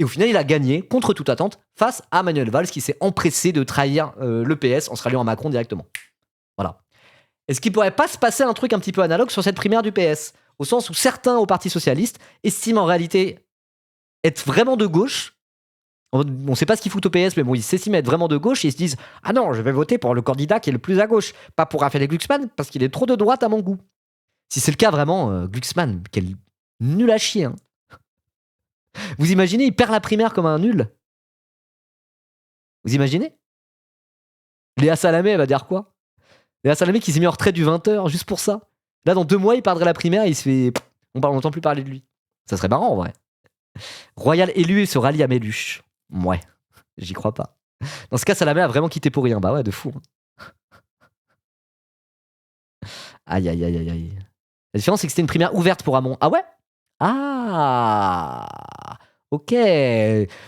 Et au final, il a gagné, contre toute attente, face à Manuel Valls, qui s'est empressé de trahir le PS en se ralliant à Macron directement. Voilà. Est-ce qu'il pourrait pas se passer un truc un petit peu analogue sur cette primaire du PS? Au sens où certains au Parti Socialiste estiment en réalité être vraiment de gauche. On ne sait pas ce qu'ils foutent au PS, mais bon, ils s'estiment être vraiment de gauche et ils se disent « Ah non, je vais voter pour le candidat qui est le plus à gauche, pas pour Raphaël Glucksmann, parce qu'il est trop de droite à mon goût. » Si c'est le cas vraiment, Glucksmann, quel nul à chier. Hein. Vous imaginez, il perd la primaire comme un nul? Vous imaginez? Léa Salamé, elle va dire quoi? Léa Salamé qui s'est mis en retrait du 20h juste pour ça. Là, dans 2 mois, il perdrait la primaire et il se fait... On n'entend plus parler de lui. Ça serait marrant, en vrai. Royal élu et se rallie à Méluche. Ouais, j'y crois pas. Dans ce cas, Salamé a vraiment quitté pour rien. Bah ouais, de fou. Aïe, aïe, aïe, aïe, aïe. La différence, c'est que c'était une primaire ouverte pour Hamon. Ah ouais? Ah, ok.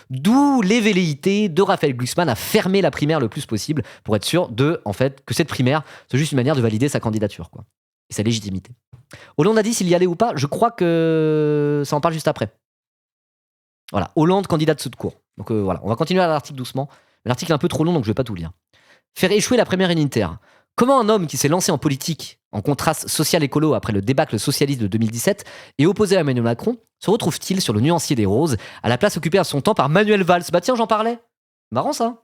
D'où les velléités de Raphaël Glucksmann à fermer la primaire le plus possible pour être sûr en fait, que cette primaire soit juste une manière de valider sa candidature, quoi. Et sa légitimité. Hollande a dit s'il y allait ou pas. Je crois que ça en parle juste après. Voilà, Hollande, candidat de secours. Donc voilà, on va continuer à l'article doucement. L'article est un peu trop long, donc je vais pas tout lire. Faire échouer la primaire unitaire. Comment un homme qui s'est lancé en politique, en contraste social-écolo après le débâcle socialiste de 2017 et opposé à Emmanuel Macron, se retrouve-t-il sur le nuancier des roses, à la place occupée à son temps par Manuel Valls? Bah tiens, j'en parlais. Marrant ça.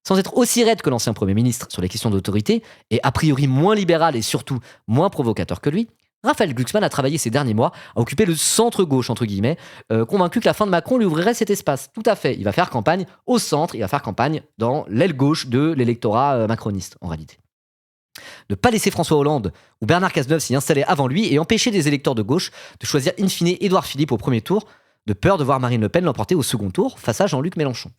Sans être aussi raide que l'ancien Premier ministre sur les questions d'autorité, et a priori moins libéral et surtout moins provocateur que lui, Raphaël Glucksmann a travaillé ces derniers mois à occuper le centre-gauche, entre guillemets, convaincu que la fin de Macron lui ouvrirait cet espace. Tout à fait, il va faire campagne au centre, il va faire campagne dans l'aile gauche de l'électorat macroniste, en réalité. Ne pas laisser François Hollande ou Bernard Cazeneuve s'y installer avant lui et empêcher des électeurs de gauche de choisir in fine Édouard Philippe au premier tour, de peur de voir Marine Le Pen l'emporter au second tour face à Jean-Luc Mélenchon.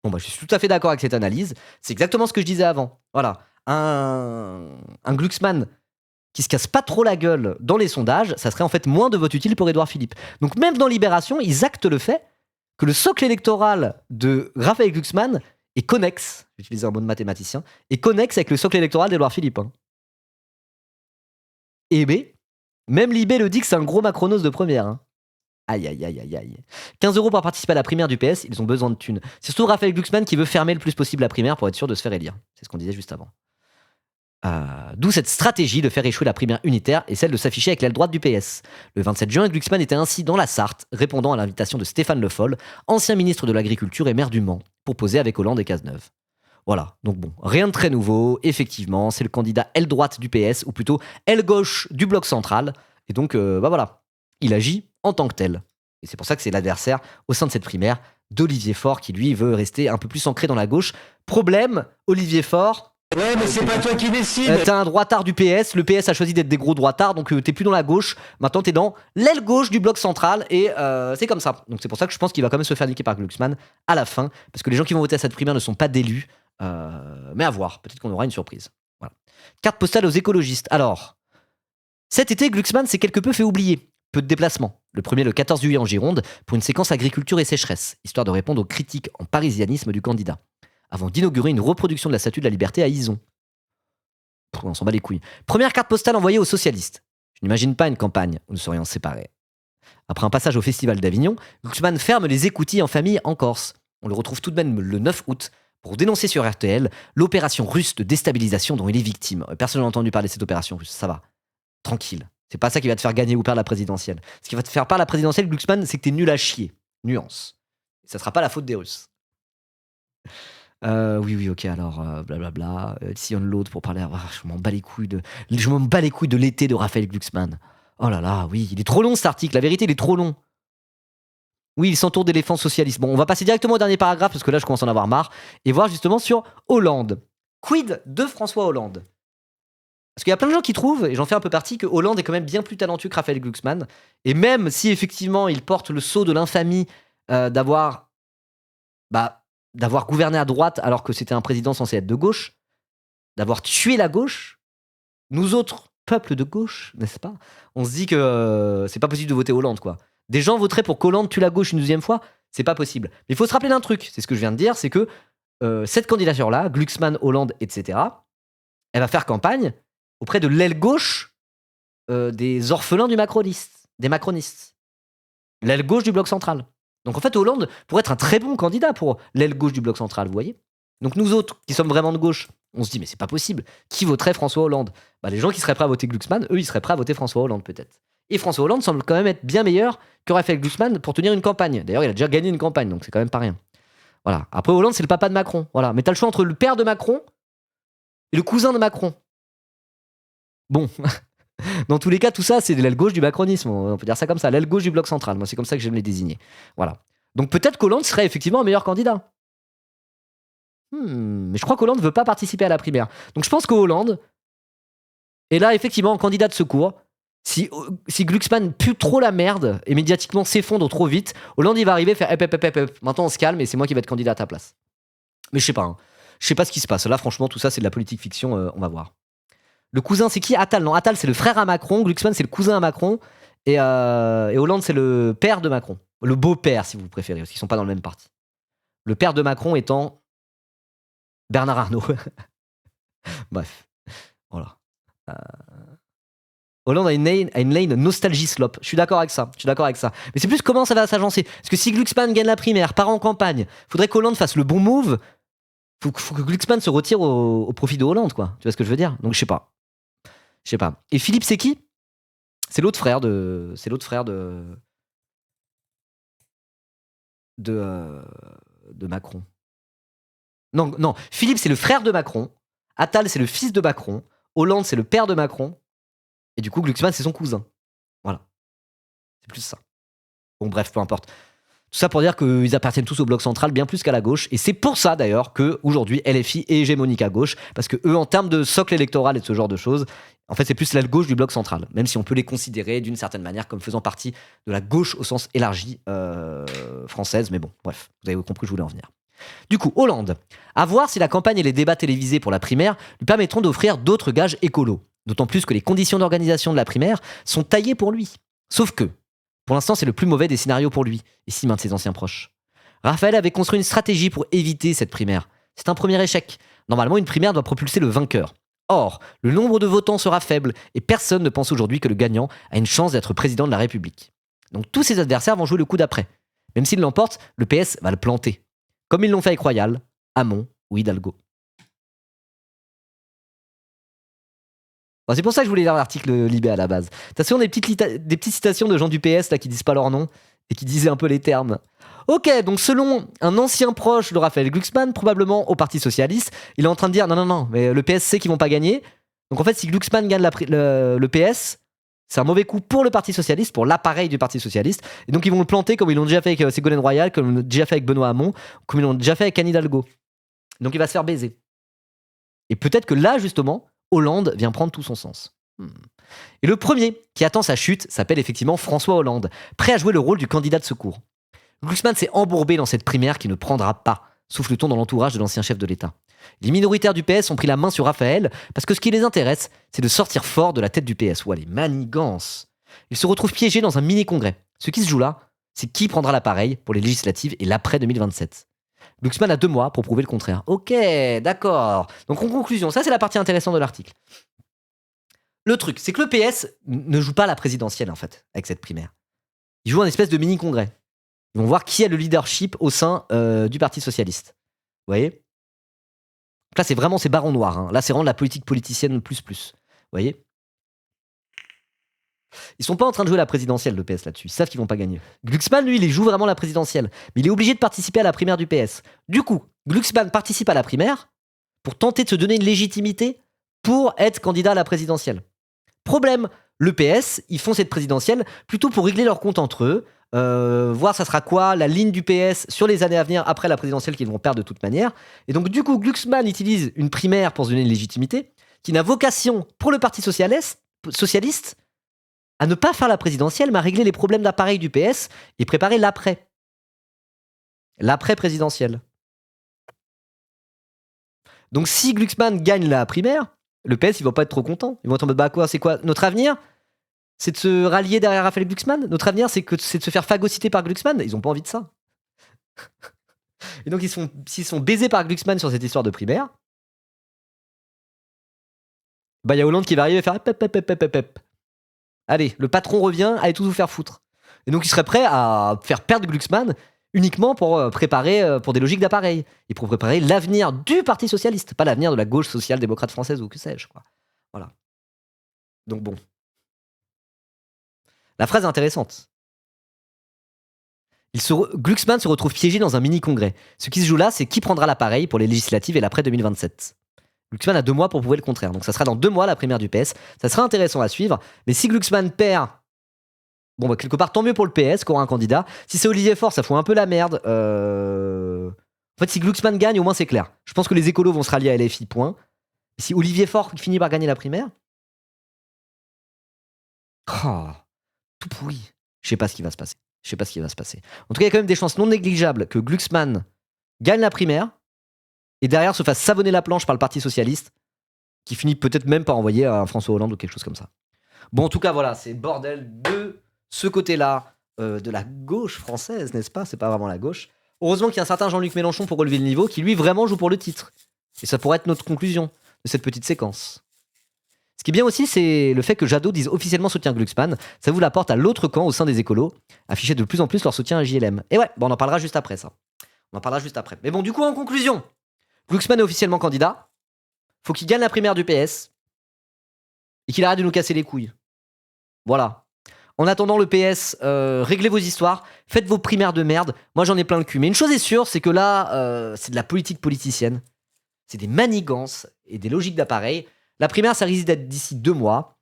Bon, je suis tout à fait d'accord avec cette analyse. C'est exactement ce que je disais avant. Voilà. Un Glucksmann qui se casse pas trop la gueule dans les sondages, ça serait en fait moins de votes utiles pour Édouard Philippe. Donc même dans Libération, ils actent le fait que le socle électoral de Raphaël Glucksmann est connexe, j'utilise un mot de mathématicien, est connexe avec le socle électoral d'Édouard Philippe. Et même Libé le dit que c'est un gros macronos de première. Aïe, aïe, aïe, aïe, aïe. 15 € pour participer à la primaire du PS, ils ont besoin de thunes. C'est surtout Raphaël Glucksmann qui veut fermer le plus possible la primaire pour être sûr de se faire élire. C'est ce qu'on disait juste avant. D'où cette stratégie de faire échouer la primaire unitaire et celle de s'afficher avec l'aile droite du PS. Le 27 juin, Glucksmann était ainsi dans la Sarthe, répondant à l'invitation de Stéphane Le Foll, ancien ministre de l'Agriculture et maire du Mans, pour poser avec Hollande et Cazeneuve. Voilà, donc bon, rien de très nouveau, effectivement, c'est le candidat aile droite du PS, ou plutôt aile gauche du bloc central, et donc, voilà, il agit en tant que tel. Et c'est pour ça que c'est l'adversaire, au sein de cette primaire, d'Olivier Faure, qui lui veut rester un peu plus ancré dans la gauche. Problème, Olivier Faure... Ouais, mais c'est pas toi qui décide. T'as un droitard du PS, le PS a choisi d'être des gros droitards, donc t'es plus dans la gauche, maintenant t'es dans l'aile gauche du bloc central, et c'est comme ça. Donc c'est pour ça que je pense qu'il va quand même se faire niquer par Glucksmann à la fin, parce que les gens qui vont voter à cette primaire ne sont pas d'élus, mais à voir, peut-être qu'on aura une surprise. Voilà. Carte postale aux écologistes. Alors, cet été, Glucksmann s'est quelque peu fait oublier. Peu de déplacements. Le premier le 14 juillet en Gironde, pour une séquence agriculture et sécheresse, histoire de répondre aux critiques en parisianisme du candidat, avant d'inaugurer une reproduction de la Statue de la Liberté à Izon. On s'en bat les couilles. Première carte postale envoyée aux socialistes. Je n'imagine pas une campagne où nous serions séparés. Après un passage au Festival d'Avignon, Glucksmann ferme les écoutilles en famille en Corse. On le retrouve tout de même le 9 août pour dénoncer sur RTL l'opération russe de déstabilisation dont il est victime. Personne n'a entendu parler de cette opération russe, ça va. Tranquille. C'est pas ça qui va te faire gagner ou perdre la présidentielle. Ce qui va te faire perdre la présidentielle, Glucksmann, c'est que t'es nul à chier. Nuance. Et ça sera pas la faute des Russes. Oui, ok, alors, blablabla. Sion Load pour parler. Je m'en bats les couilles de l'été de Raphaël Glucksmann. Oh là là, oui, il est trop long cet article. La vérité, il est trop long. Oui, il s'entoure d'éléphants socialistes. Bon, on va passer directement au dernier paragraphe parce que là, je commence à en avoir marre et voir justement sur Hollande. Quid de François Hollande? Parce qu'il y a plein de gens qui trouvent, et j'en fais un peu partie, que Hollande est quand même bien plus talentueux que Raphaël Glucksmann. Et même si effectivement il porte le sceau de l'infamie d'avoir gouverné à droite alors que c'était un président censé être de gauche, d'avoir tué la gauche, nous autres, peuple de gauche, n'est-ce pas, on se dit que c'est pas possible de voter Hollande, quoi. Des gens voteraient pour qu'Hollande tue la gauche une deuxième fois, c'est pas possible. Mais il faut se rappeler d'un truc, c'est ce que je viens de dire, c'est que cette candidature-là, Glucksmann, Hollande, etc., elle va faire campagne auprès de l'aile gauche des orphelins des macronistes. L'aile gauche du bloc central. Donc en fait, Hollande pourrait être un très bon candidat pour l'aile gauche du bloc central, vous voyez. Donc nous autres, qui sommes vraiment de gauche, on se dit, mais c'est pas possible. Qui voterait François Hollande? Les gens qui seraient prêts à voter Glucksmann, eux, ils seraient prêts à voter François Hollande, peut-être. Et François Hollande semble quand même être bien meilleur que Raphaël Glucksmann pour tenir une campagne. D'ailleurs, il a déjà gagné une campagne, donc c'est quand même pas rien. Voilà. Après, Hollande, c'est le papa de Macron. Voilà. Mais t'as le choix entre le père de Macron et le cousin de Macron. Bon. Dans tous les cas, tout ça, c'est de l'aile gauche du macronisme. On peut dire ça comme ça. L'aile gauche du bloc central. Moi, c'est comme ça que j'aime les désigner. Voilà. Donc peut-être qu'Hollande serait effectivement un meilleur candidat. Mais je crois qu'Hollande ne veut pas participer à la primaire. Donc je pense qu'Hollande est là, effectivement, en candidat de secours. Si Glucksmann pue trop la merde et médiatiquement s'effondre trop vite, Hollande, il va arriver et faire maintenant on se calme et c'est moi qui vais être candidat à ta place. Mais je sais pas. Hein. Je sais pas ce qui se passe. Là, franchement, tout ça, c'est de la politique fiction. On va voir. Le cousin, c'est qui? Attal. Non, Attal, c'est le frère à Macron. Glucksmann, c'est le cousin à Macron. Et Hollande, c'est le père de Macron. Le beau-père, si vous préférez, parce qu'ils sont pas dans le même parti. Le père de Macron étant Bernard Arnault. Bref. Voilà. Hollande a une lane nostalgie slop. Je suis d'accord avec ça. Mais c'est plus comment ça va s'agencer. Parce que si Glucksmann gagne la primaire, part en campagne, faudrait qu'Hollande fasse le bon move. Faut que Glucksmann se retire au profit de Hollande, quoi. Tu vois ce que je veux dire? Donc je sais pas. Et Philippe, c'est qui? C'est l'autre frère de Macron. Non. Philippe, c'est le frère de Macron. Attal, c'est le fils de Macron. Hollande, c'est le père de Macron. Et du coup, Glucksmann, c'est son cousin. Voilà. C'est plus ça. Bon, bref, peu importe. Tout ça pour dire qu'ils appartiennent tous au bloc central, bien plus qu'à la gauche. Et c'est pour ça, d'ailleurs, qu'aujourd'hui, LFI est hégémonique à gauche. Parce que eux, en termes de socle électoral et de ce genre de choses, en fait, c'est plus la gauche du bloc central. Même si on peut les considérer, d'une certaine manière, comme faisant partie de la gauche au sens élargi française. Mais bon, bref, vous avez compris où je voulais en venir. Du coup, Hollande. À voir si la campagne et les débats télévisés pour la primaire lui permettront d'offrir d'autres gages écolos. D'autant plus que les conditions d'organisation de la primaire sont taillées pour lui. Sauf que, pour l'instant, c'est le plus mauvais des scénarios pour lui, et si main de ses anciens proches. Raphaël avait construit une stratégie pour éviter cette primaire. C'est un premier échec. Normalement, une primaire doit propulser le vainqueur. Or, le nombre de votants sera faible, et personne ne pense aujourd'hui que le gagnant a une chance d'être président de la République. Donc tous ses adversaires vont jouer le coup d'après. Même s'il l'emporte, le PS va le planter. Comme ils l'ont fait avec Royal, Hamon ou Hidalgo. Bon, c'est pour ça que je voulais lire l'article Libé à la base. T'as souvent des petites citations de gens du PS là, qui disent pas leur nom et qui disaient un peu les termes. Ok, donc selon un ancien proche de Raphaël Glucksmann, probablement au Parti Socialiste, il est en train de dire non, mais le PS sait qu'ils vont pas gagner. Donc en fait, si Glucksmann gagne le PS, c'est un mauvais coup pour le Parti Socialiste, pour l'appareil du Parti Socialiste. Et donc ils vont le planter comme ils l'ont déjà fait avec Ségolène Royal, comme ils l'ont déjà fait avec Benoît Hamon, comme ils l'ont déjà fait avec Anne Hidalgo. Donc il va se faire baiser. Et peut-être que là, justement, Hollande vient prendre tout son sens. Et le premier qui attend sa chute s'appelle effectivement François Hollande, prêt à jouer le rôle du candidat de secours. Glucksmann s'est embourbé dans cette primaire qui ne prendra pas, souffle-t-on dans l'entourage de l'ancien chef de l'État. Les minoritaires du PS ont pris la main sur Raphaël parce que ce qui les intéresse, c'est de sortir fort de la tête du PS. Ouais, les manigances. Ils se retrouvent piégés dans un mini-congrès. Ce qui se joue là, c'est qui prendra l'appareil pour les législatives et l'après 2027. Glucksmann a 2 mois pour prouver le contraire. Ok, d'accord. Donc en conclusion, ça c'est la partie intéressante de l'article. Le truc, c'est que le PS ne joue pas la présidentielle en fait, avec cette primaire. Ils jouent un espèce de mini-congrès. Ils vont voir qui a le leadership au sein du Parti Socialiste. Vous voyez ? Donc là, c'est baron noir. Hein. Là, c'est vraiment de la politique politicienne plus. Vous voyez ? Ils sont pas en train de jouer la présidentielle, le PS, là-dessus. Ils savent qu'ils vont pas gagner. Glucksmann, lui, il joue vraiment la présidentielle. Mais il est obligé de participer à la primaire du PS. Du coup, Glucksmann participe à la primaire pour tenter de se donner une légitimité pour être candidat à la présidentielle. Problème, le PS, ils font cette présidentielle plutôt pour régler leurs comptes entre eux, voir ça sera quoi la ligne du PS sur les années à venir après la présidentielle qu'ils vont perdre de toute manière. Et donc, du coup, Glucksmann utilise une primaire pour se donner une légitimité qui n'a vocation pour le Parti socialiste à ne pas faire la présidentielle, mais à régler les problèmes d'appareil du PS et préparer l'après. L'après-présidentielle. Donc si Glucksmann gagne la primaire, le PS, ils vont pas être trop contents. Ils vont être en mode, bah quoi, c'est quoi notre avenir ? C'est de se rallier derrière Raphaël Glucksmann ? Notre avenir, c'est de se faire phagocyter par Glucksmann ? Ils ont pas envie de ça. Et donc, s'ils sont baisés par Glucksmann sur cette histoire de primaire, bah il y a Hollande qui va arriver et faire pep. Allez, le patron revient, allez tous vous faire foutre. Et donc il serait prêt à faire perdre Glucksmann uniquement pour préparer pour des logiques d'appareil et pour préparer l'avenir du Parti Socialiste, pas l'avenir de la gauche social-démocrate française ou que sais-je, quoi. Voilà. Donc bon. La phrase est intéressante. Glucksmann se retrouve piégé dans un mini-congrès. Ce qui se joue là, c'est qui prendra l'appareil pour les législatives et l'après 2027. Glucksmann a 2 mois pour prouver le contraire. Donc ça sera dans 2 mois la primaire du PS. Ça sera intéressant à suivre. Mais si Glucksmann perd, bon bah quelque part tant mieux pour le PS qui aura un candidat. Si c'est Olivier Faure, ça fout un peu la merde. En fait, si Glucksmann gagne, au moins c'est clair. Je pense que les écolos vont se rallier à LFI, point. Et si Olivier Faure finit par gagner la primaire, tout pourri. Je sais pas ce qui va se passer. En tout cas, il y a quand même des chances non négligeables que Glucksmann gagne la primaire et derrière se fasse savonner la planche par le Parti Socialiste, qui finit peut-être même par envoyer un François Hollande ou quelque chose comme ça. Bon, en tout cas, voilà, c'est bordel de ce côté-là de la gauche française, n'est-ce pas ? C'est pas vraiment la gauche. Heureusement qu'il y a un certain Jean-Luc Mélenchon pour relever le niveau, qui lui vraiment joue pour le titre. Et ça pourrait être notre conclusion de cette petite séquence. Ce qui est bien aussi, c'est le fait que Jadot dise officiellement soutien à Glucksmann. Ça vous la porte à l'autre camp au sein des écolos, afficher de plus en plus leur soutien à JLM. Et ouais, bon, on en parlera juste après ça. Mais bon, du coup, en conclusion, Glucksmann est officiellement candidat. Faut qu'il gagne la primaire du PS. Et qu'il arrête de nous casser les couilles. Voilà. En attendant le PS, réglez vos histoires, faites vos primaires de merde. Moi, j'en ai plein le cul. Mais une chose est sûre, c'est que là, c'est de la politique politicienne. C'est des manigances et des logiques d'appareil. La primaire, ça risque d'être d'ici 2 mois.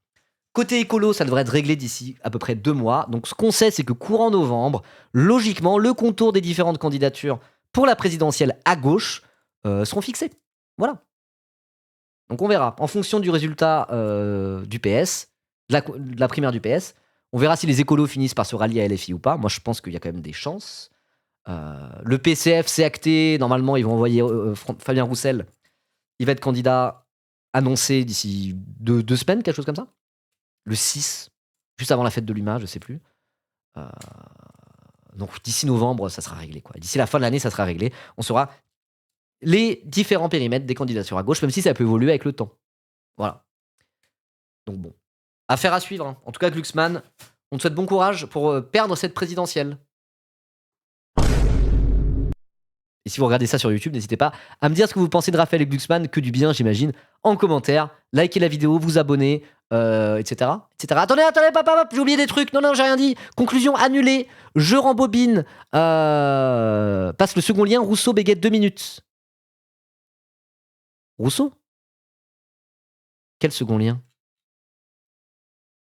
Côté écolo, ça devrait être réglé d'ici à peu près 2 mois. Donc ce qu'on sait, c'est que courant novembre, logiquement, le contour des différentes candidatures pour la présidentielle à gauche seront fixés. Voilà. Donc on verra. En fonction du résultat du PS, de la primaire du PS, on verra si les écolos finissent par se rallier à LFI ou pas. Moi, je pense qu'il y a quand même des chances. Le PCF, c'est acté. Normalement, ils vont envoyer Fabien Roussel. Il va être candidat annoncé d'ici 2 semaines, quelque chose comme ça. Le 6, juste avant la fête de l'UMA, je sais plus. Donc d'ici novembre, ça sera réglé, quoi. D'ici la fin de l'année, ça sera réglé. On saura les différents périmètres des candidatures à gauche, même si ça peut évoluer avec le temps. Voilà. Donc bon. Affaire à suivre, hein. En tout cas, Glucksmann, on te souhaite bon courage pour perdre cette présidentielle. Et si vous regardez ça sur YouTube, n'hésitez pas à me dire ce que vous pensez de Raphaël Glucksmann, que du bien, j'imagine, en commentaire. Likez la vidéo, vous abonnez, etc., etc. Attendez, papa, j'ai oublié des trucs. Non, j'ai rien dit. Conclusion annulée. Je rembobine. Passe le second lien. Rousseau béguette 2 minutes. Rousseau ? Quel second lien ?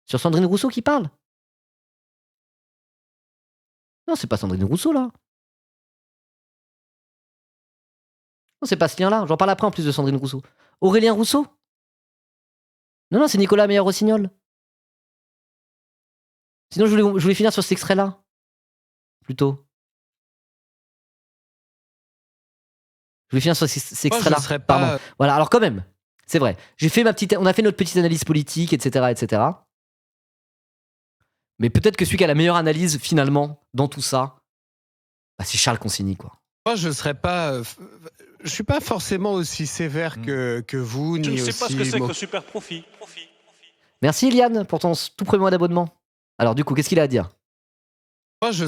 Sur Sandrine Rousseau qui parle ? Non, c'est pas Sandrine Rousseau, là. Non, c'est pas ce lien-là. J'en parle après en plus de Sandrine Rousseau. Aurélien Rousseau ? Non, c'est Nicolas Meyer-Rossignol. Sinon, je voulais finir sur cet extrait-là. Plutôt. Je voulais finir sur cet extrait-là. Pardon. Voilà, alors quand même, c'est vrai. On a fait notre petite analyse politique, etc., etc. Mais peut-être que celui qui a la meilleure analyse, finalement, dans tout ça, bah, c'est Charles Consigny, quoi. Moi, je suis pas forcément aussi sévère que vous, ni aussi... Je ne sais pas ce que c'est que le super profit. Merci, Eliane, pour ton tout premier mois d'abonnement. Alors, du coup, qu'est-ce qu'il a à dire ? Moi, je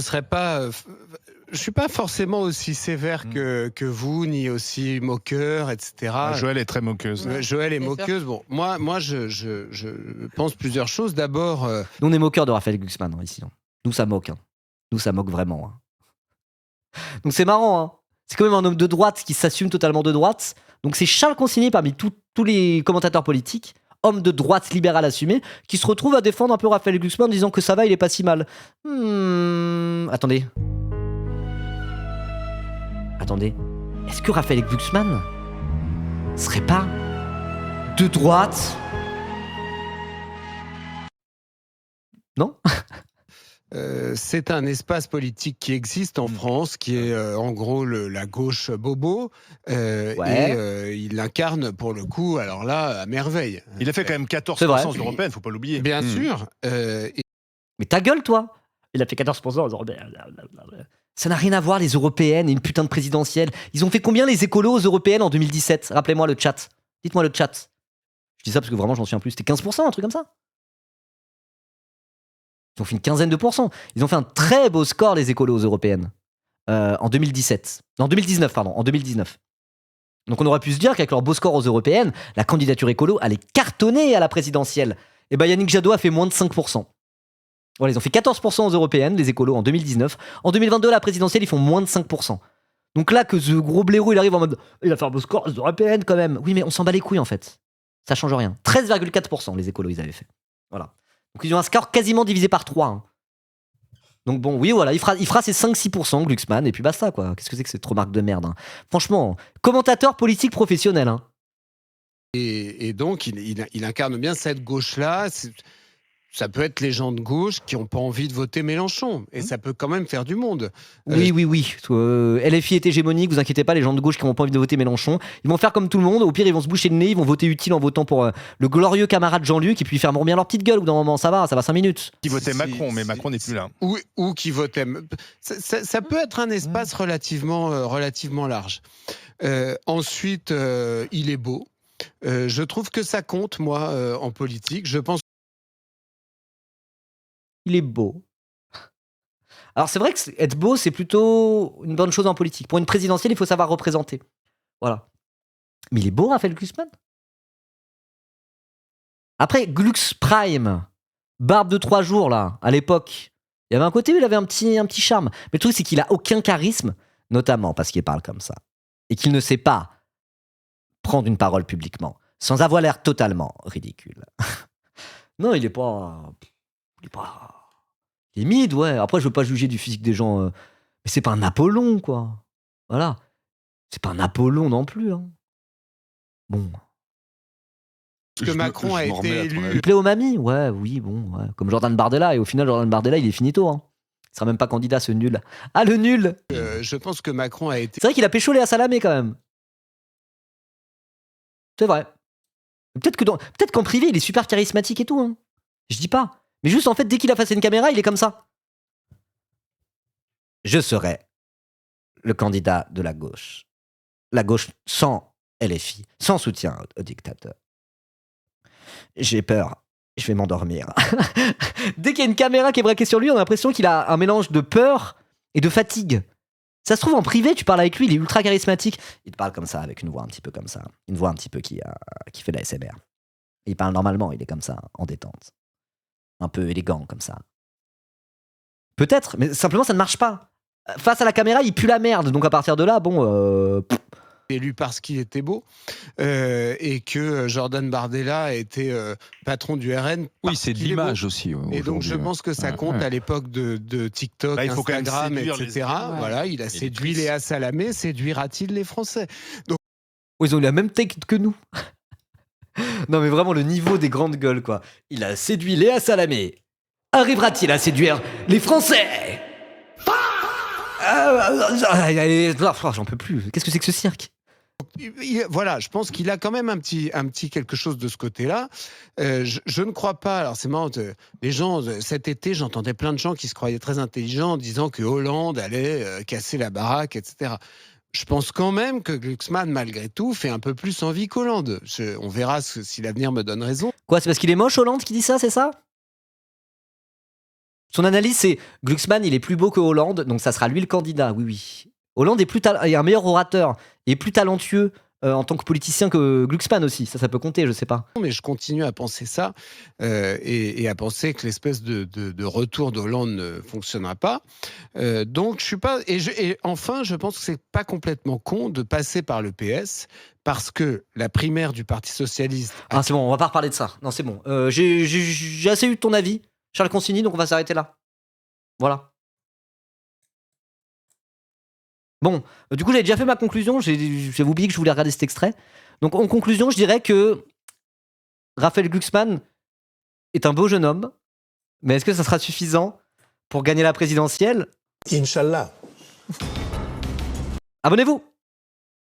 suis pas forcément aussi sévère que vous, ni aussi moqueur, etc. Joël est très moqueuse. Joël est moqueuse. Bon, moi, je pense plusieurs choses. D'abord... Nous, on est moqueurs de Raphaël Glucksmann, hein, ici. Nous, ça moque. Hein. Nous, ça moque vraiment. Hein. Donc, c'est marrant. Hein. C'est quand même un homme de droite qui s'assume totalement de droite. Donc, c'est Charles Consigny, parmi tous les commentateurs politiques, homme de droite libéral assumé, qui se retrouve à défendre un peu Raphaël Glucksmann en disant que ça va, il est pas si mal. Attendez. Est-ce que Raphaël Glucksmann serait pas de droite ? Non ? C'est un espace politique qui existe en France, qui est en gros la gauche bobo, et il l'incarne pour le coup, alors là, à merveille. Il a fait quand même 14% aux européennes, faut pas l'oublier. Bien sûr. Mais ta gueule, toi ! Il a fait 14% aux européennes. Ça n'a rien à voir, les européennes et une putain de présidentielle. Ils ont fait combien les écolos aux européennes en 2017 ? Rappelez-moi le chat. Dites-moi le chat. Je dis ça parce que vraiment, je m'en souviens plus. C'était 15%, un truc comme ça ? Ils ont fait une quinzaine de pourcents. Ils ont fait un très beau score, les écolos aux européennes, en 2017. Non, 2019, pardon, en 2019. Donc on aurait pu se dire qu'avec leur beau score aux européennes, la candidature écolo allait cartonner à la présidentielle. Et ben Yannick Jadot a fait moins de 5%. Voilà, ils ont fait 14% aux européennes, les écolos, en 2019. En 2022, à la présidentielle, ils font moins de 5%. Donc là, que ce gros blaireau, il arrive en mode « Il a fait un beau score aux européennes quand même ». Oui, mais on s'en bat les couilles en fait. Ça change rien. 13,4% les écolos, ils avaient fait. Voilà. Donc ils ont un score quasiment divisé par 3. Hein. Donc bon, oui, voilà, il fera ses 5-6%, Glucksmann, et puis basta, quoi. Qu'est-ce que c'est que cette remarque de merde, hein. Franchement, commentateur politique professionnel. Hein. Et donc, il incarne bien cette gauche-là. Ça peut être les gens de gauche qui n'ont pas envie de voter Mélenchon. Et ça peut quand même faire du monde. Oui. LFI est hégémonique, vous inquiétez pas, les gens de gauche qui n'ont pas envie de voter Mélenchon, ils vont faire comme tout le monde. Au pire, ils vont se boucher le nez, ils vont voter utile en votant pour le glorieux camarade Jean-Luc, et puis ils fermeront bien leur petite gueule au bout d'un moment. Ça va 5 minutes. Qui votait Macron, mais Macron n'est plus là. Ou qui votait... Ça peut être un espace relativement large. Ensuite, il est beau. Je trouve que ça compte, moi, en politique. Je pense il est beau. Alors c'est vrai que être beau, c'est plutôt une bonne chose en politique. Pour une présidentielle, il faut savoir représenter. Voilà. Mais il est beau, Raphaël Glucksmann. Après, Glux Prime, barbe de 3 jours, là, à l'époque, il y avait un côté où il avait un petit charme. Mais le truc, c'est qu'il a aucun charisme, notamment parce qu'il parle comme ça. Et qu'il ne sait pas prendre une parole publiquement, sans avoir l'air totalement ridicule. Non, il est pas. Il est mid, ouais. Après, je veux pas juger du physique des gens. Mais c'est pas un Apollon, quoi. Voilà. C'est pas un Apollon non plus. Hein. Bon. Parce que Macron a été élu. Il plaît aux mamies, ouais, oui, bon, ouais. Comme Jordan Bardella. Et au final, Jordan Bardella, il est finito. Hein. Il sera même pas candidat, ce nul. Ah, le nul. Je pense que Macron a été. C'est vrai qu'il a pécho Léa Salamé quand même. C'est vrai. Peut-être qu'en privé, il est super charismatique et tout. Hein. Je dis pas. Mais juste, en fait, dès qu'il a face à une caméra, il est comme ça. Je serai le candidat de la gauche. La gauche sans LFI, sans soutien au dictateur. J'ai peur. Je vais m'endormir. Dès qu'il y a une caméra qui est braquée sur lui, on a l'impression qu'il a un mélange de peur et de fatigue. Ça se trouve, en privé, tu parles avec lui, il est ultra charismatique. Il te parle comme ça, avec une voix un petit peu comme ça. Une voix un petit peu qui fait de la SMR. Il parle normalement, il est comme ça, en détente. Un peu élégant, comme ça. Peut-être, mais simplement, ça ne marche pas. Face à la caméra, il pue la merde. Donc à partir de là, bon... élu parce qu'il était beau et que Jordan Bardella était patron du RN. Oui, c'est de l'image aussi. Et donc je pense que ça compte à l'époque de TikTok, Là, il faut Instagram, quand même etc. Voilà, il a séduit Léa Salamé, séduira-t-il les Français? Donc... Ils ont eu la même tech que nous. Non mais vraiment le niveau des grandes gueules quoi. Il a séduit Léa Salamé. Arrivera-t-il à séduire les Français? J'en peux plus. Qu'est-ce que c'est que ce cirque? Voilà, je pense qu'il a quand même un petit quelque chose de ce côté-là. Je ne crois pas. Alors c'est marrant, les gens cet été, j'entendais plein de gens qui se croyaient très intelligents en disant que Hollande allait casser la baraque, etc. Je pense quand même que Glucksmann, malgré tout, fait un peu plus envie qu'Hollande. On verra si l'avenir me donne raison. Quoi, c'est parce qu'il est moche, Hollande, qui dit ça, c'est ça? Son analyse, c'est Glucksmann, il est plus beau que Hollande, donc ça sera lui le candidat, oui. Hollande est un meilleur orateur, et plus talentueux en tant que politicien que Glucksmann aussi. Ça peut compter, je sais pas. Mais je continue à penser ça et à penser que l'espèce de retour d'Hollande ne fonctionnera pas. Donc je suis pas. Et enfin, je pense que c'est pas complètement con de passer par le PS parce que la primaire du Parti socialiste. Ah c'est bon, on va pas reparler de ça. Non c'est bon. J'ai assez eu de ton avis, Charles Consigny, donc on va s'arrêter là. Voilà. Bon, du coup, j'avais déjà fait ma conclusion. J'avais oublié que je voulais regarder cet extrait. Donc, en conclusion, je dirais que Raphaël Glucksmann est un beau jeune homme. Mais est-ce que ça sera suffisant pour gagner la présidentielle? Inch'Allah. Abonnez-vous!